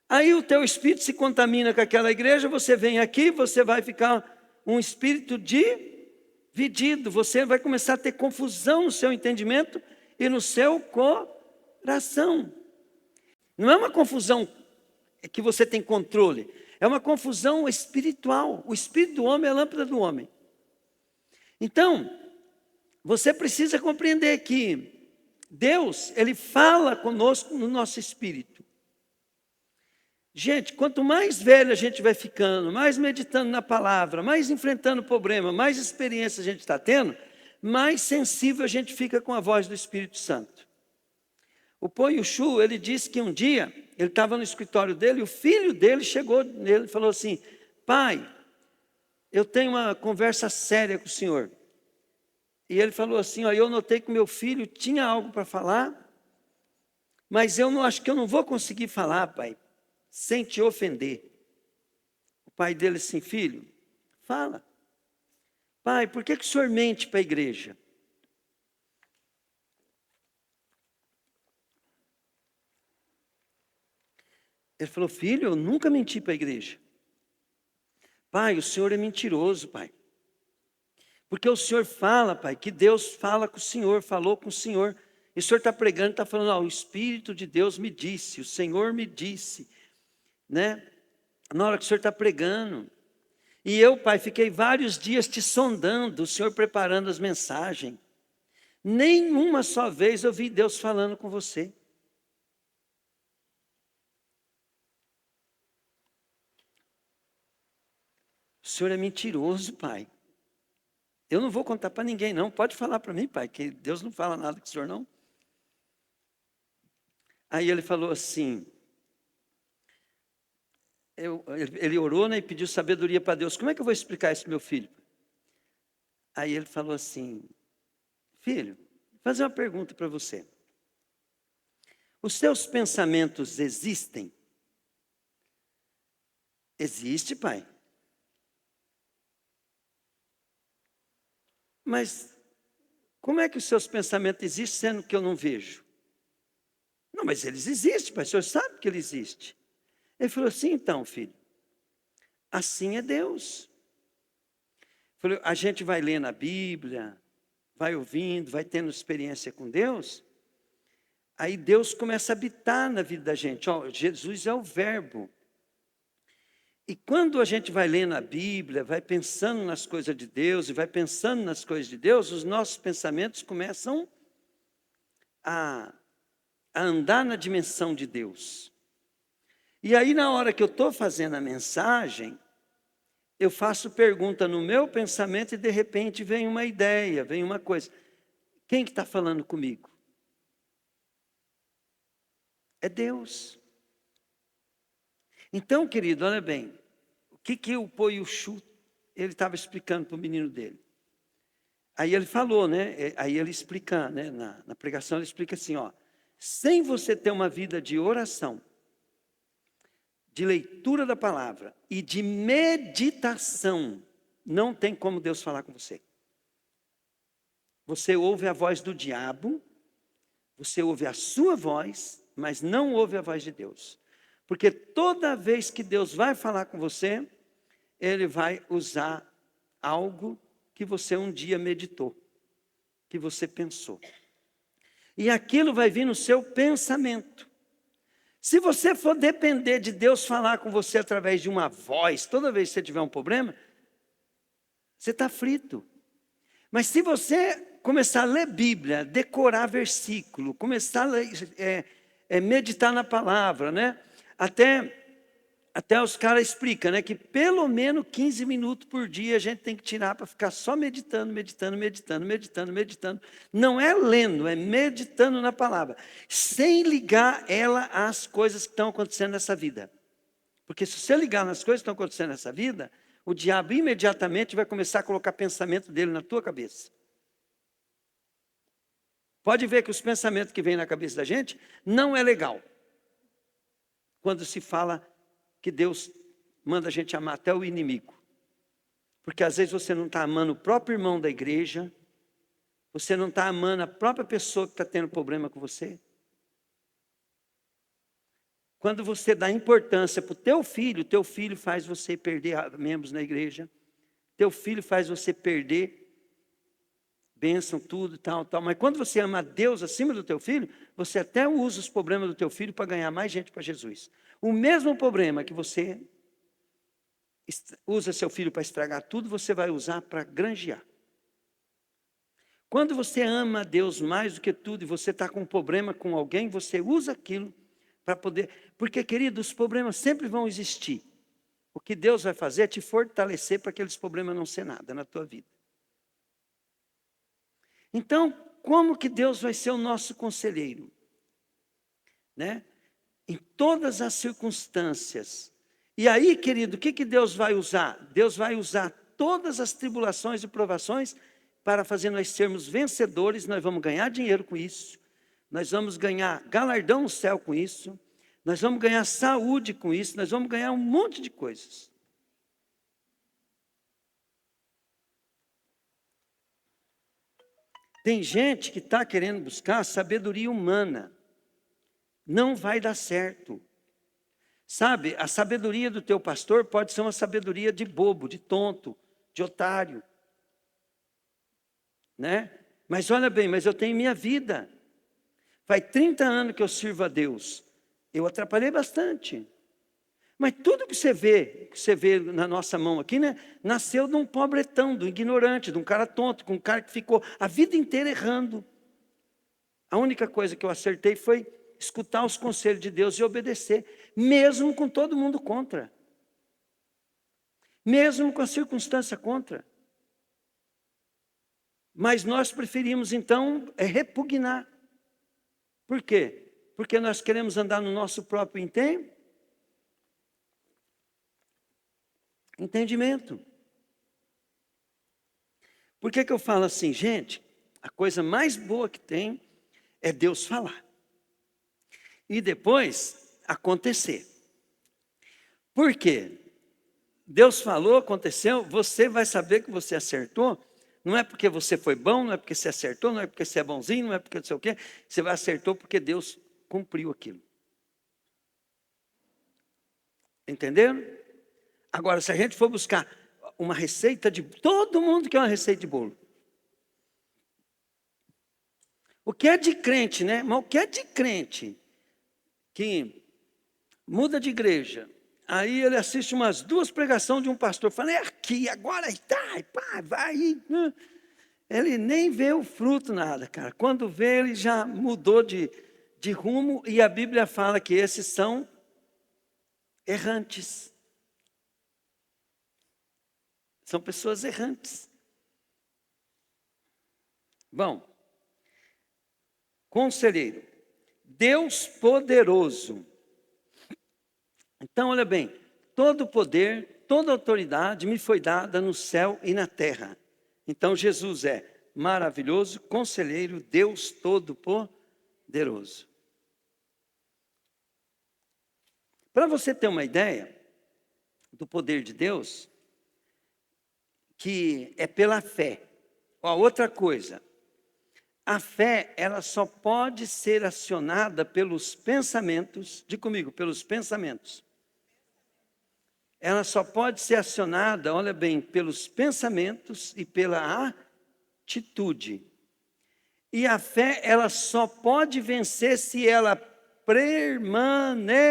Aí o teu espírito se contamina com aquela igreja, você vem aqui, você vai ficar um espírito dividido, você vai começar a ter confusão no seu entendimento e no seu coração. Não é uma confusão que você tem controle, é uma confusão espiritual. O espírito do homem é a lâmpada do homem. Então, você precisa compreender que Deus, ele fala conosco no nosso espírito. Gente, quanto mais velho a gente vai ficando, mais meditando na palavra, mais enfrentando problema, mais experiência a gente está tendo, mais sensível a gente fica com a voz do Espírito Santo. O Pô Yushu, ele disse que um dia, ele estava no escritório dele, e o filho dele chegou nele e falou assim, pai, eu tenho uma conversa séria com o senhor. E ele falou assim, ó, eu notei que meu filho tinha algo para falar, mas eu não acho que eu não vou conseguir falar, pai, sem te ofender. O pai dele assim, filho, fala. Pai, por que o senhor mente para a igreja? Ele falou, filho, eu nunca menti para a igreja. Pai, o senhor é mentiroso, pai. Porque o senhor fala, pai, que Deus fala com o senhor, falou com o senhor. E o senhor está pregando, está falando, ó, o Espírito de Deus me disse, o Senhor me disse, né? Na hora que o senhor está pregando. E eu, pai, fiquei vários dias te sondando, o senhor preparando as mensagens. Nenhuma só vez eu vi Deus falando com você. O senhor é mentiroso, pai. Eu não vou contar para ninguém, não. Pode falar para mim, pai, que Deus não fala nada com o senhor, não. Aí ele falou assim, ele orou, né, e pediu sabedoria para Deus. Como é que eu vou explicar isso para meu filho? Aí ele falou assim, filho, vou fazer uma pergunta para você. Os seus pensamentos existem? Existe, pai. Mas como é que os seus pensamentos existem sendo que eu não vejo? Não, mas eles existem, pai, o senhor sabe que ele existe. Ele falou assim, então, filho, assim é Deus. Falou, a gente vai lendo a Bíblia, vai ouvindo, vai tendo experiência com Deus, aí Deus começa a habitar na vida da gente. Ó, Jesus é o verbo. E quando a gente vai lendo a Bíblia, vai pensando nas coisas de Deus, e vai pensando nas coisas de Deus, os nossos pensamentos começam a andar na dimensão de Deus. E aí, na hora que eu estou fazendo a mensagem, eu faço pergunta no meu pensamento e, de repente, vem uma ideia, vem uma coisa. Quem que está falando comigo? É Deus. Então, querido, olha bem, o que o Poiuchu, ele estava explicando para o menino dele. Aí ele falou, né? Aí ele explica, né? Na pregação ele explica assim, ó. Sem você ter uma vida de oração, de leitura da palavra e de meditação, não tem como Deus falar com você. Você ouve a voz do diabo, você ouve a sua voz, mas não ouve a voz de Deus. Porque toda vez que Deus vai falar com você, Ele vai usar algo que você um dia meditou, que você pensou. E aquilo vai vir no seu pensamento. Se você for depender de Deus falar com você através de uma voz, toda vez que você tiver um problema, você está frito. Mas se você começar a ler Bíblia, decorar versículo, começar a meditar na palavra, né? Até os caras explicam, né, que pelo menos 15 minutos por dia a gente tem que tirar para ficar só meditando. Não é lendo, é meditando na palavra. Sem ligar ela às coisas que estão acontecendo nessa vida. Porque se você ligar nas coisas que estão acontecendo nessa vida, o diabo imediatamente vai começar a colocar pensamento dele na tua cabeça. Pode ver que os pensamentos que vêm na cabeça da gente não é legal. Quando se fala que Deus manda a gente amar até o inimigo. Porque às vezes você não está amando o próprio irmão da igreja, você não está amando a própria pessoa que está tendo problema com você. Quando você dá importância para o teu filho faz você perder membros na igreja, teu filho faz você perder bênção, tudo, tal. Mas quando você ama Deus acima do teu filho, você até usa os problemas do teu filho para ganhar mais gente para Jesus. O mesmo problema que você usa seu filho para estragar tudo, você vai usar para granjear. Quando você ama Deus mais do que tudo e você está com um problema com alguém, você usa aquilo para poder... Porque, querido, os problemas sempre vão existir. O que Deus vai fazer é te fortalecer para aqueles problemas não ser nada na tua vida. Então, como que Deus vai ser o nosso conselheiro? Né? Em todas as circunstâncias. E aí, querido, o que Deus vai usar? Deus vai usar todas as tribulações e provações para fazer nós sermos vencedores. Nós vamos ganhar dinheiro com isso. Nós vamos ganhar galardão no céu com isso. Nós vamos ganhar saúde com isso. Nós vamos ganhar um monte de coisas. Tem gente que está querendo buscar sabedoria humana. Não vai dar certo. Sabe, a sabedoria do teu pastor pode ser uma sabedoria de bobo, de tonto, de otário. Né? Mas olha bem, mas eu tenho minha vida. Faz 30 anos que eu sirvo a Deus. Eu atrapalhei bastante. Mas tudo que você vê na nossa mão aqui, né, nasceu de um pobretão, de um ignorante, de um cara tonto, com um cara que ficou a vida inteira errando. A única coisa que eu acertei foi escutar os conselhos de Deus e obedecer, mesmo com todo mundo contra. Mesmo com a circunstância contra. Mas nós preferimos, então, repugnar. Por quê? Porque nós queremos andar no nosso próprio entendimento. Por que eu falo assim, gente? A coisa mais boa que tem é Deus falar. E depois acontecer. Por quê? Deus falou, aconteceu, você vai saber que você acertou. Não é porque você foi bom, não é porque você acertou, não é porque você é bonzinho, não é porque não sei o quê. Você acertou porque Deus cumpriu aquilo. Entenderam? Agora, se a gente for buscar uma receita de... Todo mundo quer uma receita de bolo. O que é de crente, né? Mas o que é de crente que muda de igreja, aí ele assiste umas 2 pregações de um pastor, fala, é aqui, agora, tá, pá, vai. Ele nem vê o fruto, nada, cara. Quando vê, ele já mudou de rumo, e a Bíblia fala que esses são errantes. São pessoas errantes. Bom, conselheiro, Deus poderoso. Então, olha bem, todo poder, toda autoridade me foi dada no céu e na terra. Então, Jesus é maravilhoso, conselheiro, Deus todo-poderoso. Para você ter uma ideia do poder de Deus, que é pela fé. Ó, outra coisa, a fé, ela só pode ser acionada pelos pensamentos, diga comigo, pelos pensamentos. Ela só pode ser acionada, olha bem, pelos pensamentos e pela atitude. E a fé, ela só pode vencer se ela permanecer.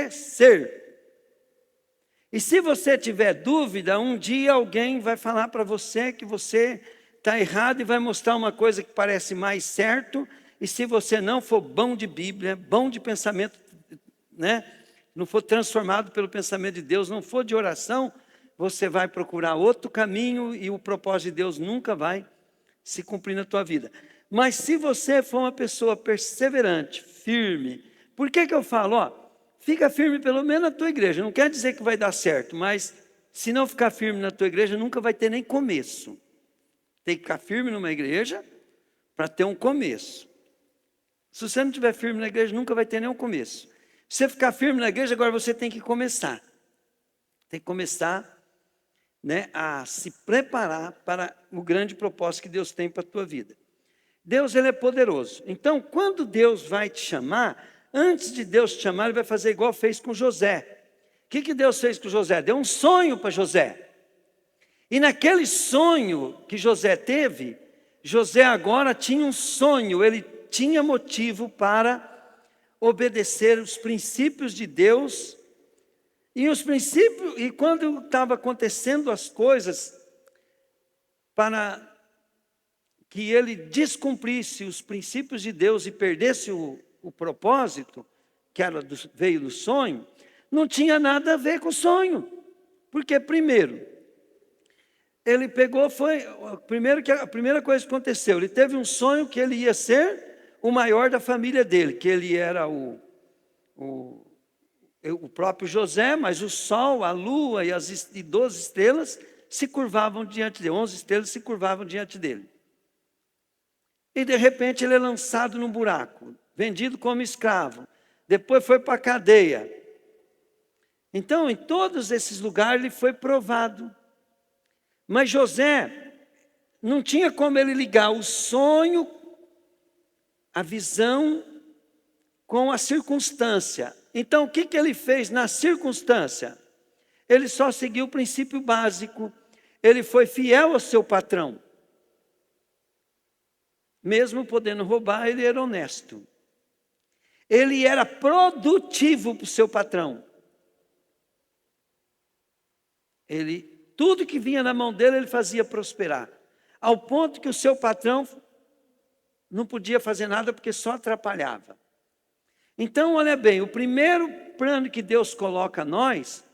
E se você tiver dúvida, um dia alguém vai falar para você que você está errado e vai mostrar uma coisa que parece mais certo. E se você não for bom de Bíblia, bom de pensamento, né? Não for transformado pelo pensamento de Deus, não for de oração, você vai procurar outro caminho e o propósito de Deus nunca vai se cumprir na tua vida. Mas se você for uma pessoa perseverante, firme, por que eu falo, ó, fica firme pelo menos na tua igreja, não quer dizer que vai dar certo, mas se não ficar firme na tua igreja, nunca vai ter nem começo. Tem que ficar firme numa igreja para ter um começo. Se você não estiver firme na igreja, nunca vai ter nenhum começo. Se você ficar firme na igreja, agora você tem que começar. Tem que começar, né, a se preparar para o grande propósito que Deus tem para a tua vida. Deus, ele é poderoso. Então, quando Deus vai te chamar, antes de Deus te chamar, ele vai fazer igual fez com José. O que Deus fez com José? Deu um sonho para José. E naquele sonho que José teve, José agora tinha um sonho, ele tinha motivo para obedecer os princípios de Deus. E os princípios, e quando estava acontecendo as coisas, para que ele descumprisse os princípios de Deus e perdesse o propósito, que veio do sonho, não tinha nada a ver com o sonho. Porque primeiro, ele pegou, a primeira coisa que aconteceu, ele teve um sonho que ele ia ser o maior da família dele, que ele era o próprio José, mas o sol, a lua e 12 estrelas se curvavam diante dele, 11 estrelas se curvavam diante dele. E de repente ele é lançado num buraco, vendido como escravo, depois foi para a cadeia. Então, em todos esses lugares ele foi provado. Mas José não tinha como ele ligar o sonho, a visão, com a circunstância. Então, o que ele fez na circunstância? Ele só seguiu o princípio básico. Ele foi fiel ao seu patrão. Mesmo podendo roubar, ele era honesto. ele era produtivo para o seu patrão. Tudo que vinha na mão dele, ele fazia prosperar. Ao ponto que o seu patrão não podia fazer nada porque só atrapalhava. Então, olha bem, o primeiro plano que Deus coloca a nós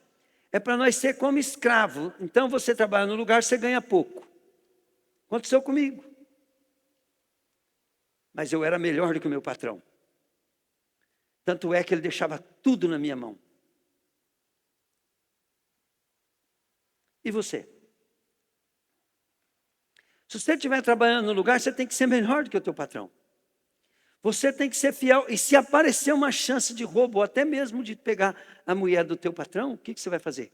é para nós ser como escravo. Então, você trabalha no lugar, você ganha pouco. Aconteceu comigo. Mas eu era melhor do que o meu patrão. Tanto é que ele deixava tudo na minha mão. E você? Se você estiver trabalhando no lugar, você tem que ser melhor do que o teu patrão. Você tem que ser fiel. E se aparecer uma chance de roubo, ou até mesmo de pegar a mulher do teu patrão, o que você vai fazer?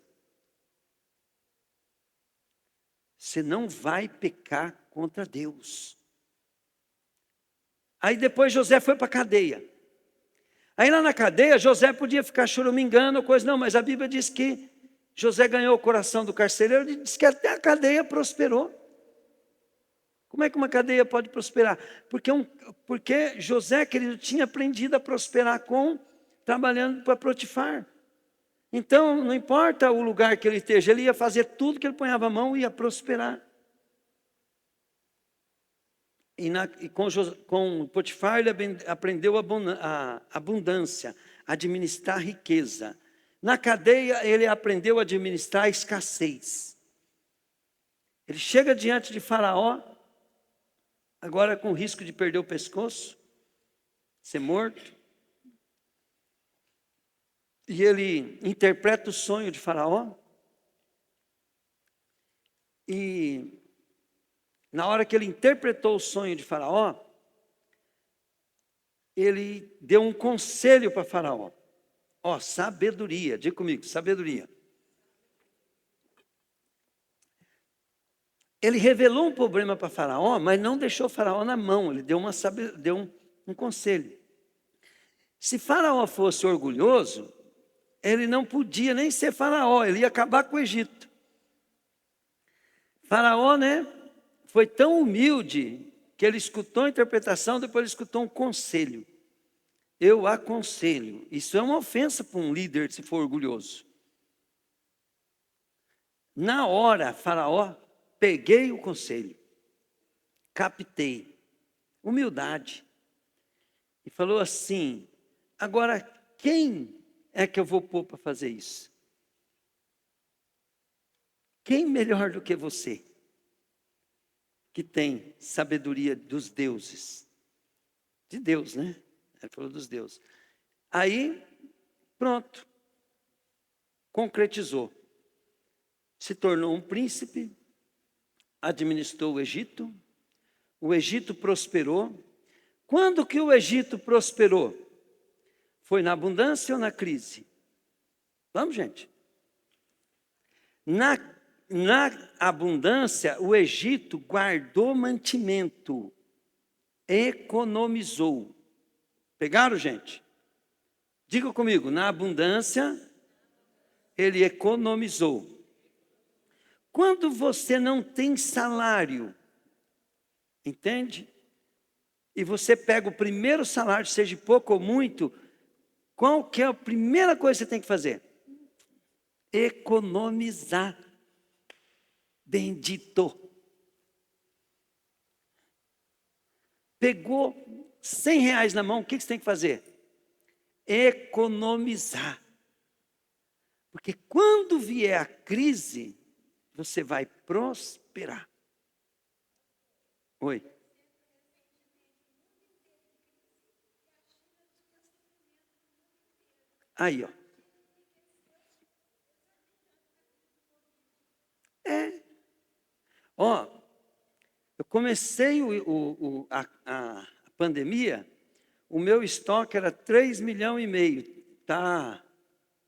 Você não vai pecar contra Deus. Aí depois José foi para a cadeia. Aí lá na cadeia, José podia ficar choramingando ou coisa. Não, mas a Bíblia diz que José ganhou o coração do carcereiro e diz que até a cadeia prosperou. Como é que uma cadeia pode prosperar? Porque José, querido, tinha aprendido a prosperar trabalhando para Potifar. Então, não importa o lugar que ele esteja, ele ia fazer tudo que ele ponhava a mão e ia prosperar. E com Potifar ele aprendeu a abundância, administrar riqueza. Na cadeia ele aprendeu a administrar a escassez. Ele chega diante de Faraó, agora com risco de perder o pescoço, ser morto. E ele interpreta o sonho de Faraó. E na hora que ele interpretou o sonho de Faraó, ele deu um conselho para Faraó. Sabedoria, diga comigo, sabedoria. Ele revelou um problema para Faraó, mas não deixou Faraó na mão, ele deu um conselho. Se Faraó fosse orgulhoso, ele não podia nem ser Faraó, ele ia acabar com o Egito. Faraó, foi tão humilde que ele escutou a interpretação, depois ele escutou um conselho. Eu aconselho. Isso é uma ofensa para um líder se for orgulhoso. Na hora, Faraó, peguei o conselho, captei, humildade, e falou assim: agora quem é que eu vou pôr para fazer isso? Quem melhor do que você, que tem sabedoria dos deuses? De Deus, né? Ele falou dos deuses. Aí, pronto, concretizou. Se tornou um príncipe, administrou o Egito prosperou. Quando que o Egito prosperou? Foi na abundância ou na crise? Vamos, gente. Na abundância, o Egito guardou mantimento, economizou. Pegaram, gente? Diga comigo, na abundância, ele economizou. Quando você não tem salário, entende? E você pega o primeiro salário, seja pouco ou muito, qual que é a primeira coisa que você tem que fazer? Economizar. Bendito. Pegou R$100 na mão, o que você tem que fazer? Economizar. Porque quando vier a crise, você vai prosperar. Oi. Aí, ó. Eu comecei a pandemia, o meu estoque era 3,5 milhões. Tá,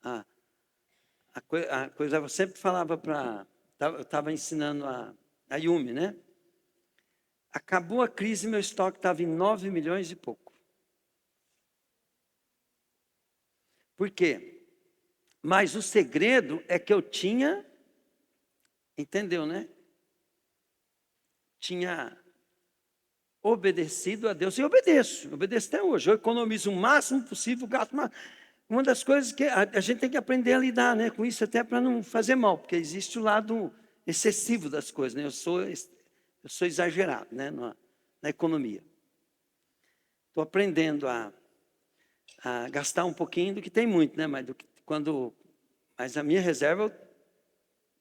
a coisa eu sempre falava eu estava ensinando a Yumi, né? Acabou a crise, meu estoque estava em 9 milhões e pouco. Por quê? Mas o segredo é que eu tinha, entendeu, né? Tinha obedecido a Deus. E obedeço até hoje. Eu economizo o máximo possível, gasto uma das coisas que a gente tem que aprender a lidar, né, com isso, até para não fazer mal, porque existe o lado excessivo das coisas, né? Eu sou exagerado, né, na economia. Estou aprendendo a gastar um pouquinho do que tem muito, né? Mas a minha reserva eu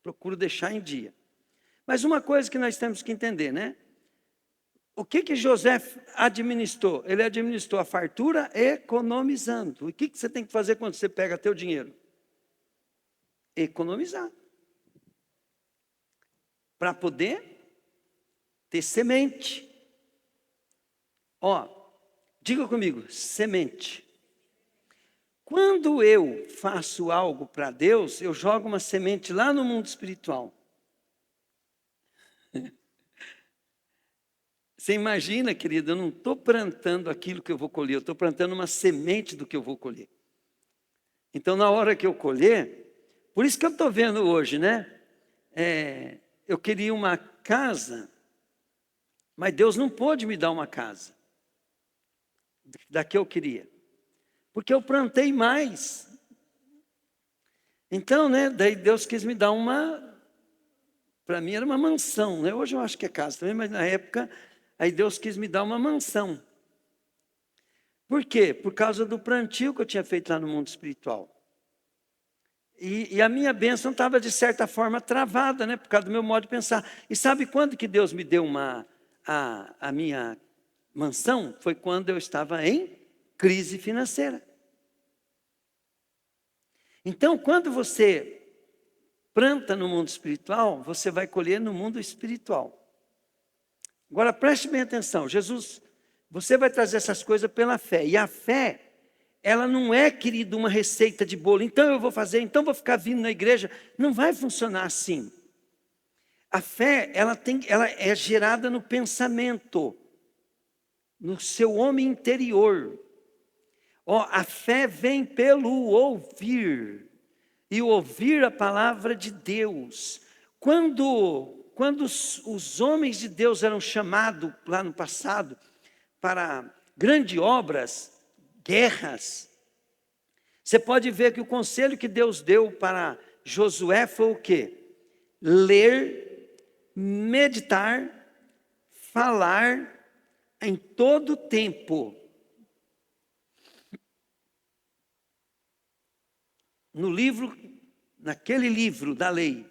procuro deixar em dia. Mas uma coisa que nós temos que entender, né? O que José administrou? Ele administrou a fartura economizando. O que você tem que fazer quando você pega teu dinheiro? Economizar. Para poder ter semente. Ó, diga comigo, semente. Quando eu faço algo para Deus, eu jogo uma semente lá no mundo espiritual. Você imagina, querido, eu não estou plantando aquilo que eu vou colher, eu estou plantando uma semente do que eu vou colher. Então, na hora que eu colher, por isso que eu estou vendo hoje, né? Eu queria uma casa, mas Deus não pôde me dar uma casa da que eu queria, porque eu plantei mais. Então, né? Daí Deus quis me dar para mim era uma mansão, né? Hoje eu acho que é casa também, mas na época, aí Deus quis me dar uma mansão. Por quê? Por causa do plantio que eu tinha feito lá no mundo espiritual. E a minha bênção estava, de certa forma, travada, né? Por causa do meu modo de pensar. E sabe quando que Deus me deu a minha mansão? Foi quando eu estava em crise financeira. Então, quando você planta no mundo espiritual, você vai colher no mundo espiritual. Agora, preste bem atenção. Jesus, você vai trazer essas coisas pela fé. E a fé, ela não é, querido, uma receita de bolo. Então eu vou fazer, então vou ficar vindo na igreja. Não vai funcionar assim. A fé, ela é gerada no pensamento, no seu homem interior. A fé vem pelo ouvir. E ouvir a palavra de Deus. Quando os homens de Deus eram chamados lá no passado para grandes obras, guerras, você pode ver que o conselho que Deus deu para Josué foi o quê? Ler, meditar, falar em todo tempo. Naquele livro da lei.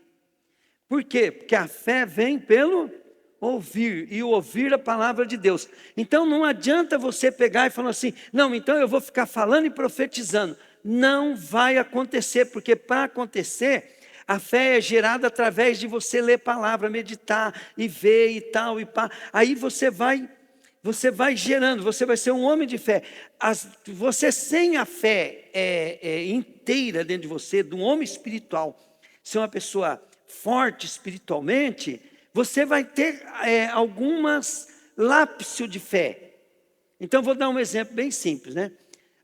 Por quê? Porque a fé vem pelo ouvir, e ouvir a palavra de Deus. Então não adianta você pegar e falar assim, não, então eu vou ficar falando e profetizando. Não vai acontecer, porque para acontecer, a fé é gerada através de você ler palavra, meditar e ver e tal e pá. Aí você vai gerando, você vai ser um homem de fé. Você sem a fé inteira dentro de você, de um homem espiritual, ser uma pessoa forte espiritualmente, você vai ter algumas lapsos de fé. Então, vou dar um exemplo bem simples, né?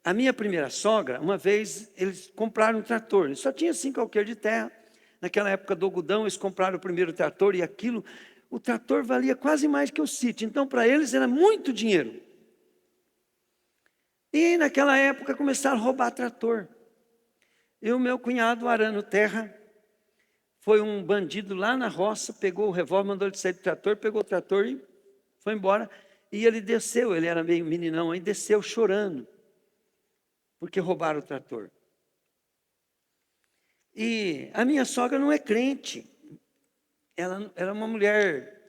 A minha primeira sogra, uma vez, eles compraram um trator. Eles só tinha 5 alqueires de terra. Naquela época do algodão, eles compraram o primeiro trator e o trator valia quase mais que o sítio. Então, para eles, era muito dinheiro. E naquela época, começaram a roubar trator. E o meu cunhado, arando terra, foi um bandido lá na roça, pegou o revólver, mandou ele sair do trator, pegou o trator e foi embora. E ele desceu, ele era meio meninão, aí desceu chorando, porque roubaram o trator. E a minha sogra não é crente. Ela era uma mulher,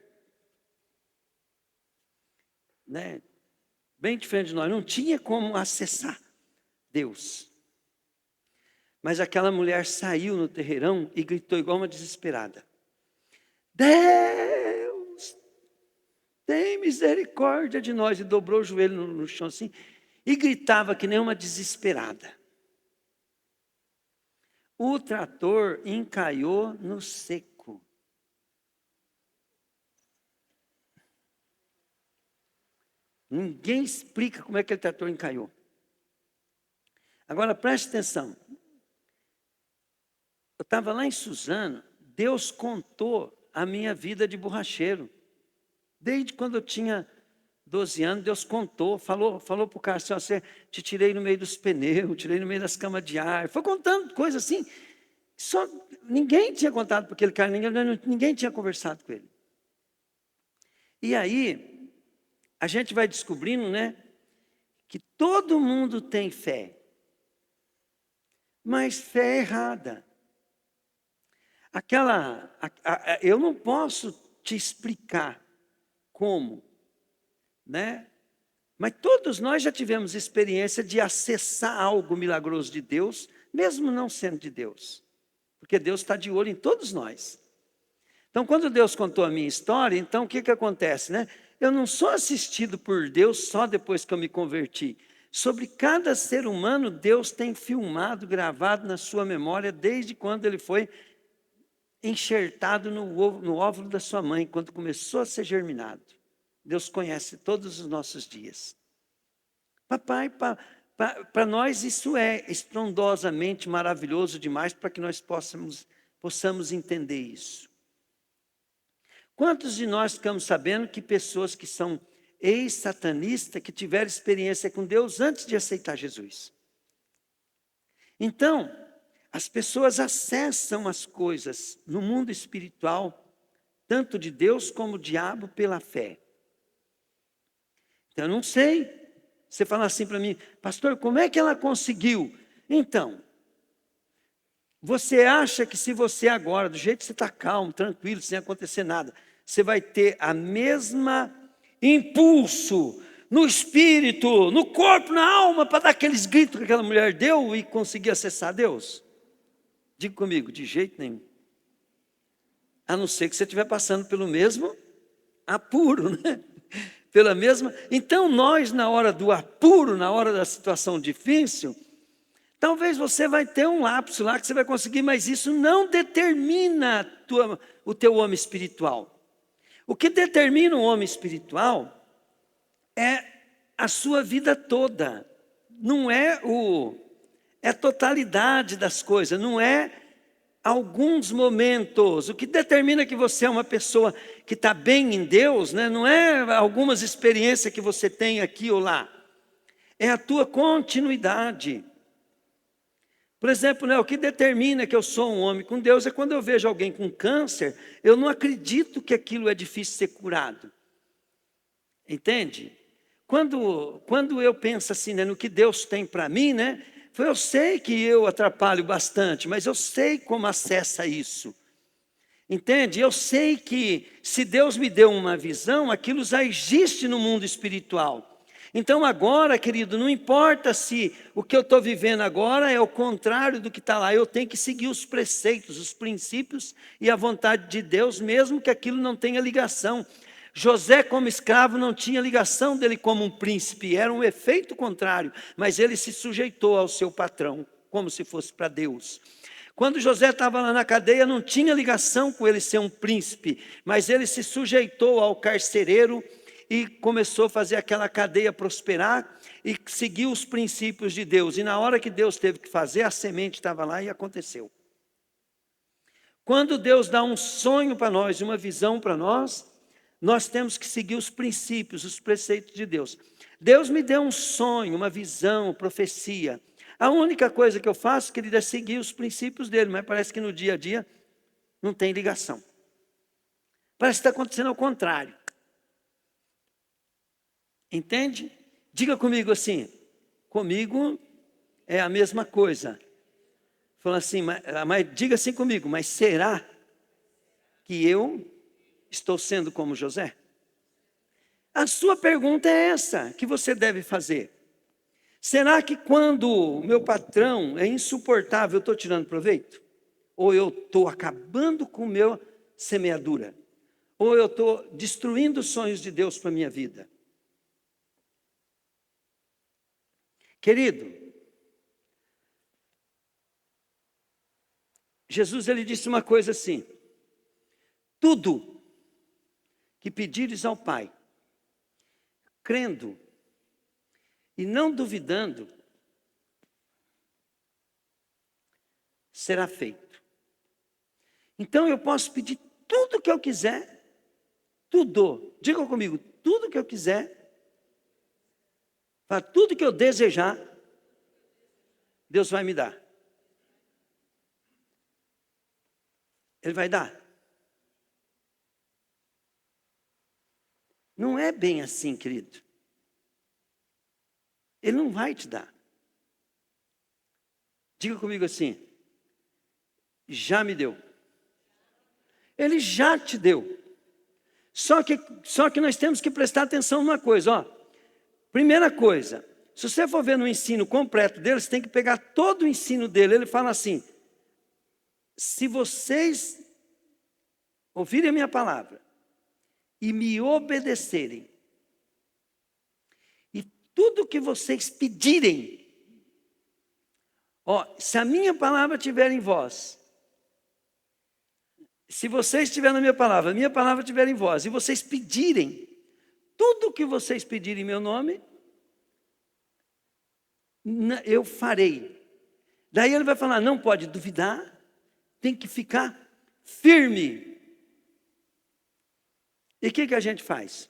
né, bem diferente de nós, não tinha como acessar Deus. Mas aquela mulher saiu no terreirão e gritou igual uma desesperada. Deus, tem misericórdia de nós. E dobrou o joelho no chão assim, e gritava que nem uma desesperada. O trator encaiou no seco. Ninguém explica como é que aquele trator encaiou. Agora preste atenção. Eu estava lá em Suzano, Deus contou a minha vida de borracheiro. Desde quando eu tinha 12 anos, Deus contou, falou para o cara assim, ó, te tirei no meio dos pneus, tirei no meio das camas de ar. Foi contando coisas assim. Só ninguém tinha contado para aquele cara, ninguém tinha conversado com ele. E aí, a gente vai descobrindo, né, que todo mundo tem fé, mas fé errada. Eu não posso te explicar como, né? Mas todos nós já tivemos experiência de acessar algo milagroso de Deus, mesmo não sendo de Deus. Porque Deus está de olho em todos nós. Então, quando Deus contou a minha história, então o que acontece, né? Eu não sou assistido por Deus só depois que eu me converti. Sobre cada ser humano, Deus tem filmado, gravado na sua memória, desde quando ele foi enxertado no óvulo da sua mãe, quando começou a ser germinado. Deus conhece todos os nossos dias. Papai, para nós isso é estrondosamente maravilhoso demais para que nós possamos entender isso. Quantos de nós ficamos sabendo que pessoas que são ex-satanistas, que tiveram experiência com Deus antes de aceitar Jesus? Então, as pessoas acessam as coisas no mundo espiritual, tanto de Deus como do diabo, pela fé. Então, eu não sei. Você fala assim para mim, pastor, como é que ela conseguiu? Então, você acha que se você agora, do jeito que você está calmo, tranquilo, sem acontecer nada, você vai ter a mesma impulso no espírito, no corpo, na alma, para dar aqueles gritos que aquela mulher deu e conseguir acessar Deus? Diga comigo, de jeito nenhum. A não ser que você estiver passando pelo mesmo apuro, né? Pela mesma. Então nós, na hora do apuro, na hora da situação difícil, talvez você vai ter um lapso lá que você vai conseguir, mas isso não determina o teu homem espiritual. O que determina o homem espiritual é a sua vida toda. Não é a totalidade das coisas, não é alguns momentos. O que determina que você é uma pessoa que está bem em Deus, né? Não é algumas experiências que você tem aqui ou lá. É a tua continuidade. Por exemplo, né, o que determina que eu sou um homem com Deus é quando eu vejo alguém com câncer, eu não acredito que aquilo é difícil de ser curado. Entende? Quando eu penso assim, né, no que Deus tem para mim, né, eu sei que eu atrapalho bastante, mas eu sei como acessa isso. Entende? Eu sei que se Deus me deu uma visão, aquilo já existe no mundo espiritual. Então agora, querido, não importa se o que eu estou vivendo agora é o contrário do que está lá. Eu tenho que seguir os preceitos, os princípios e a vontade de Deus, mesmo que aquilo não tenha ligação. José, como escravo, não tinha ligação dele como um príncipe, era um efeito contrário, mas ele se sujeitou ao seu patrão, como se fosse para Deus. Quando José estava lá na cadeia, não tinha ligação com ele ser um príncipe, mas ele se sujeitou ao carcereiro e começou a fazer aquela cadeia prosperar e seguiu os princípios de Deus. E na hora que Deus teve que fazer, a semente estava lá e aconteceu. Quando Deus dá um sonho para nós, uma visão para nós, nós temos que seguir os princípios, os preceitos de Deus. Deus me deu um sonho, uma visão, profecia. A única coisa que eu faço, querido, é seguir os princípios dele, mas parece que no dia a dia não tem ligação. Parece que está acontecendo ao contrário. Entende? Diga comigo assim, comigo é a mesma coisa. Fala assim, mas diga assim comigo, mas será que eu estou sendo como José? A sua pergunta é essa que você deve fazer. Será que quando o meu patrão é insuportável, eu estou tirando proveito? Ou eu estou acabando com a minha semeadura? Ou eu estou destruindo os sonhos de Deus para a minha vida? Querido, Jesus ele disse uma coisa assim: tudo que pedires ao Pai, crendo e não duvidando, será feito. Então eu posso pedir tudo que eu quiser, tudo, diga comigo, tudo que eu quiser, Fala, tudo que eu desejar, Deus vai me dar. Ele vai dar. Não é bem assim, querido. Ele não vai te dar. Diga comigo assim, já me deu. Ele já te deu. Só que nós temos que prestar atenção numa coisa, ó. Primeira coisa, se você for ver no ensino completo dele, você tem que pegar todo o ensino dele. Ele fala assim, se vocês ouvirem a minha palavra e me obedecerem, e tudo que vocês pedirem, ó, se a minha palavra estiver em vós, se vocês estiverem na minha palavra estiver em vós, e vocês pedirem, tudo que vocês pedirem em meu nome, eu farei. Daí ele vai falar, não pode duvidar, tem que ficar firme. E o que a gente faz?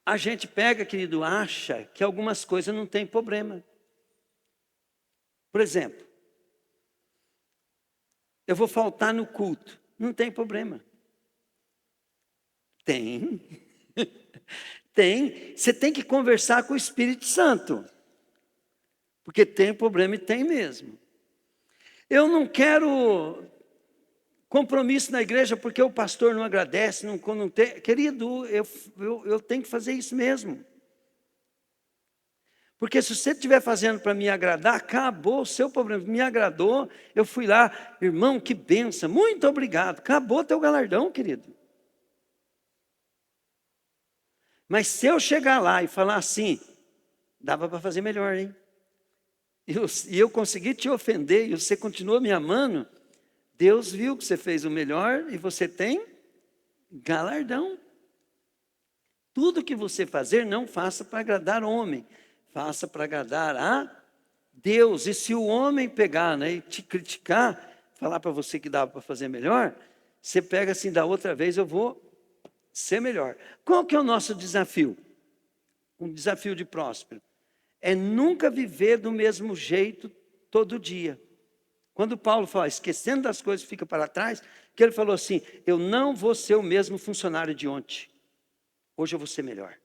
A gente pega, querido, acha que algumas coisas não tem problema. Por exemplo, eu vou faltar no culto. Não tem problema. Tem. Tem. Você tem que conversar com o Espírito Santo. Porque tem problema e tem mesmo. Eu não quero compromisso na igreja porque o pastor não agradece, não tem. Querido, eu tenho que fazer isso mesmo. Porque se você estiver fazendo para me agradar, acabou o seu problema. Me agradou, eu fui lá, irmão, que benção, muito obrigado. Acabou teu galardão, querido. Mas se eu chegar lá e falar assim, dava para fazer melhor, hein? E eu consegui te ofender e você continua me amando, Deus viu que você fez o melhor e você tem galardão. Tudo que você fazer, não faça para agradar o homem, faça para agradar a Deus. E se o homem pegar, né, e te criticar, falar para você que dava para fazer melhor, você pega assim, da outra vez eu vou ser melhor. Qual que é o nosso desafio? Um desafio de próspero. É nunca viver do mesmo jeito todo dia. Quando Paulo fala, esquecendo das coisas que fica para trás, que ele falou assim, eu não vou ser o mesmo funcionário de ontem. Hoje eu vou ser melhor.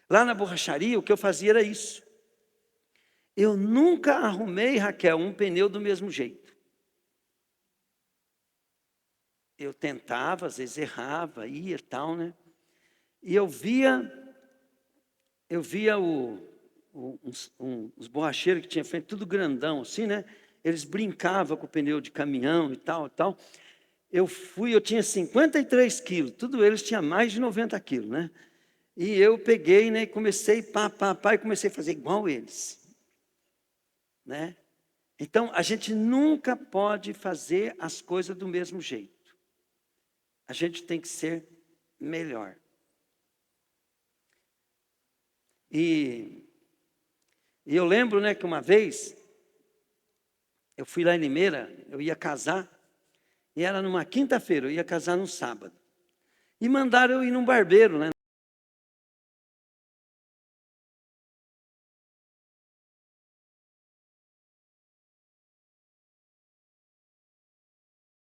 Lá na borracharia, o que eu fazia era isso. Eu nunca arrumei, Raquel, um pneu do mesmo jeito. Eu tentava, às vezes errava, ia e tal, né? E eu via os borracheiros que tinham feito tudo grandão, assim, né? Eles brincavam com o pneu de caminhão e tal, e tal. Eu tinha 53 quilos, tudo eles tinham mais de 90 quilos, né? E eu peguei, né, e comecei, e comecei a fazer igual eles, né? Então, a gente nunca pode fazer as coisas do mesmo jeito. A gente tem que ser melhor. E eu lembro, né, que uma vez, eu fui lá em Limeira, eu ia casar, e era numa quinta-feira, eu ia casar no sábado. E mandaram eu ir num barbeiro, né?